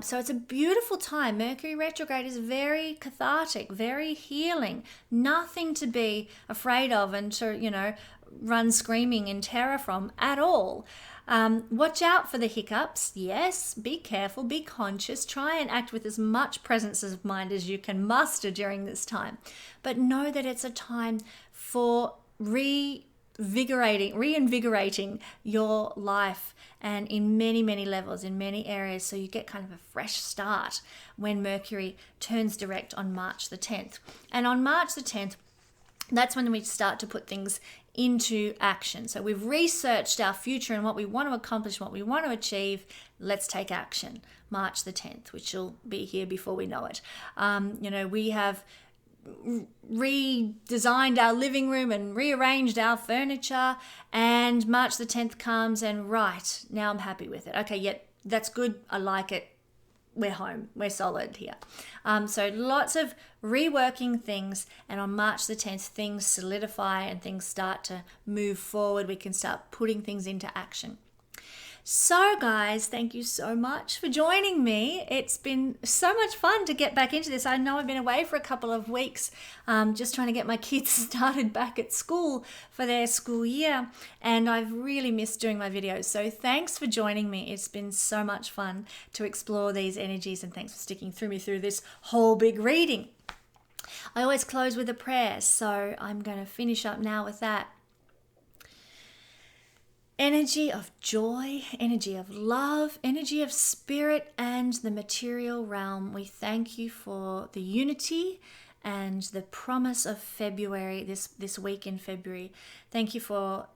So it's a beautiful time. Mercury retrograde is very cathartic, very healing. Nothing to be afraid of and to, you know, run screaming in terror from at all. Watch out for the hiccups. Yes, be careful, be conscious. Try and act with as much presence of mind as you can muster during this time. But know that it's a time for reinvigorating your life, and in many, many levels, in many areas. So you get kind of a fresh start when Mercury turns direct on March the 10th. And on March the 10th, that's when we start to put things into action. So we've researched our future and what we want to accomplish, what we want to achieve. Let's take action. March the 10th, which will be here before we know it. We have redesigned our living room and rearranged our furniture, and March the 10th comes, and right, now I'm happy with it. Okay, yeah, that's good. I like it. We're home. We're solid here. So lots of reworking things, and on March the 10th, things solidify and things start to move forward. We can start putting things into action. So guys, thank you so much for joining me. It's been so much fun to get back into this. I know I've been away for a couple of weeks, just trying to get my kids started back at school for their school year, and I've really missed doing my videos. So thanks for joining me. It's been so much fun to explore these energies, and thanks for sticking through this whole big reading. I always close with a prayer, so I'm going to finish up now with that. Energy of joy, energy of love, energy of spirit, and the material realm. We thank you for the unity and the promise of February, this week in February. Thank you for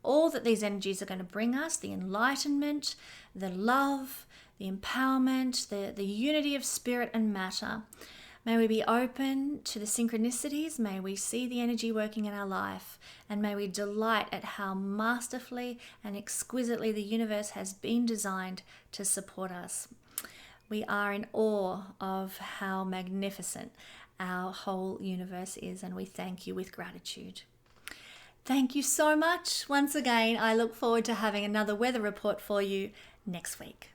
all that these energies are going to bring us, the enlightenment, the love, the empowerment, the unity of spirit and matter. May we be open to the synchronicities. May we see the energy working in our life, and may we delight at how masterfully and exquisitely the universe has been designed to support us. We are in awe of how magnificent our whole universe is, and we thank you with gratitude. Thank you so much. Once again, I look forward to having another weather report for you next week.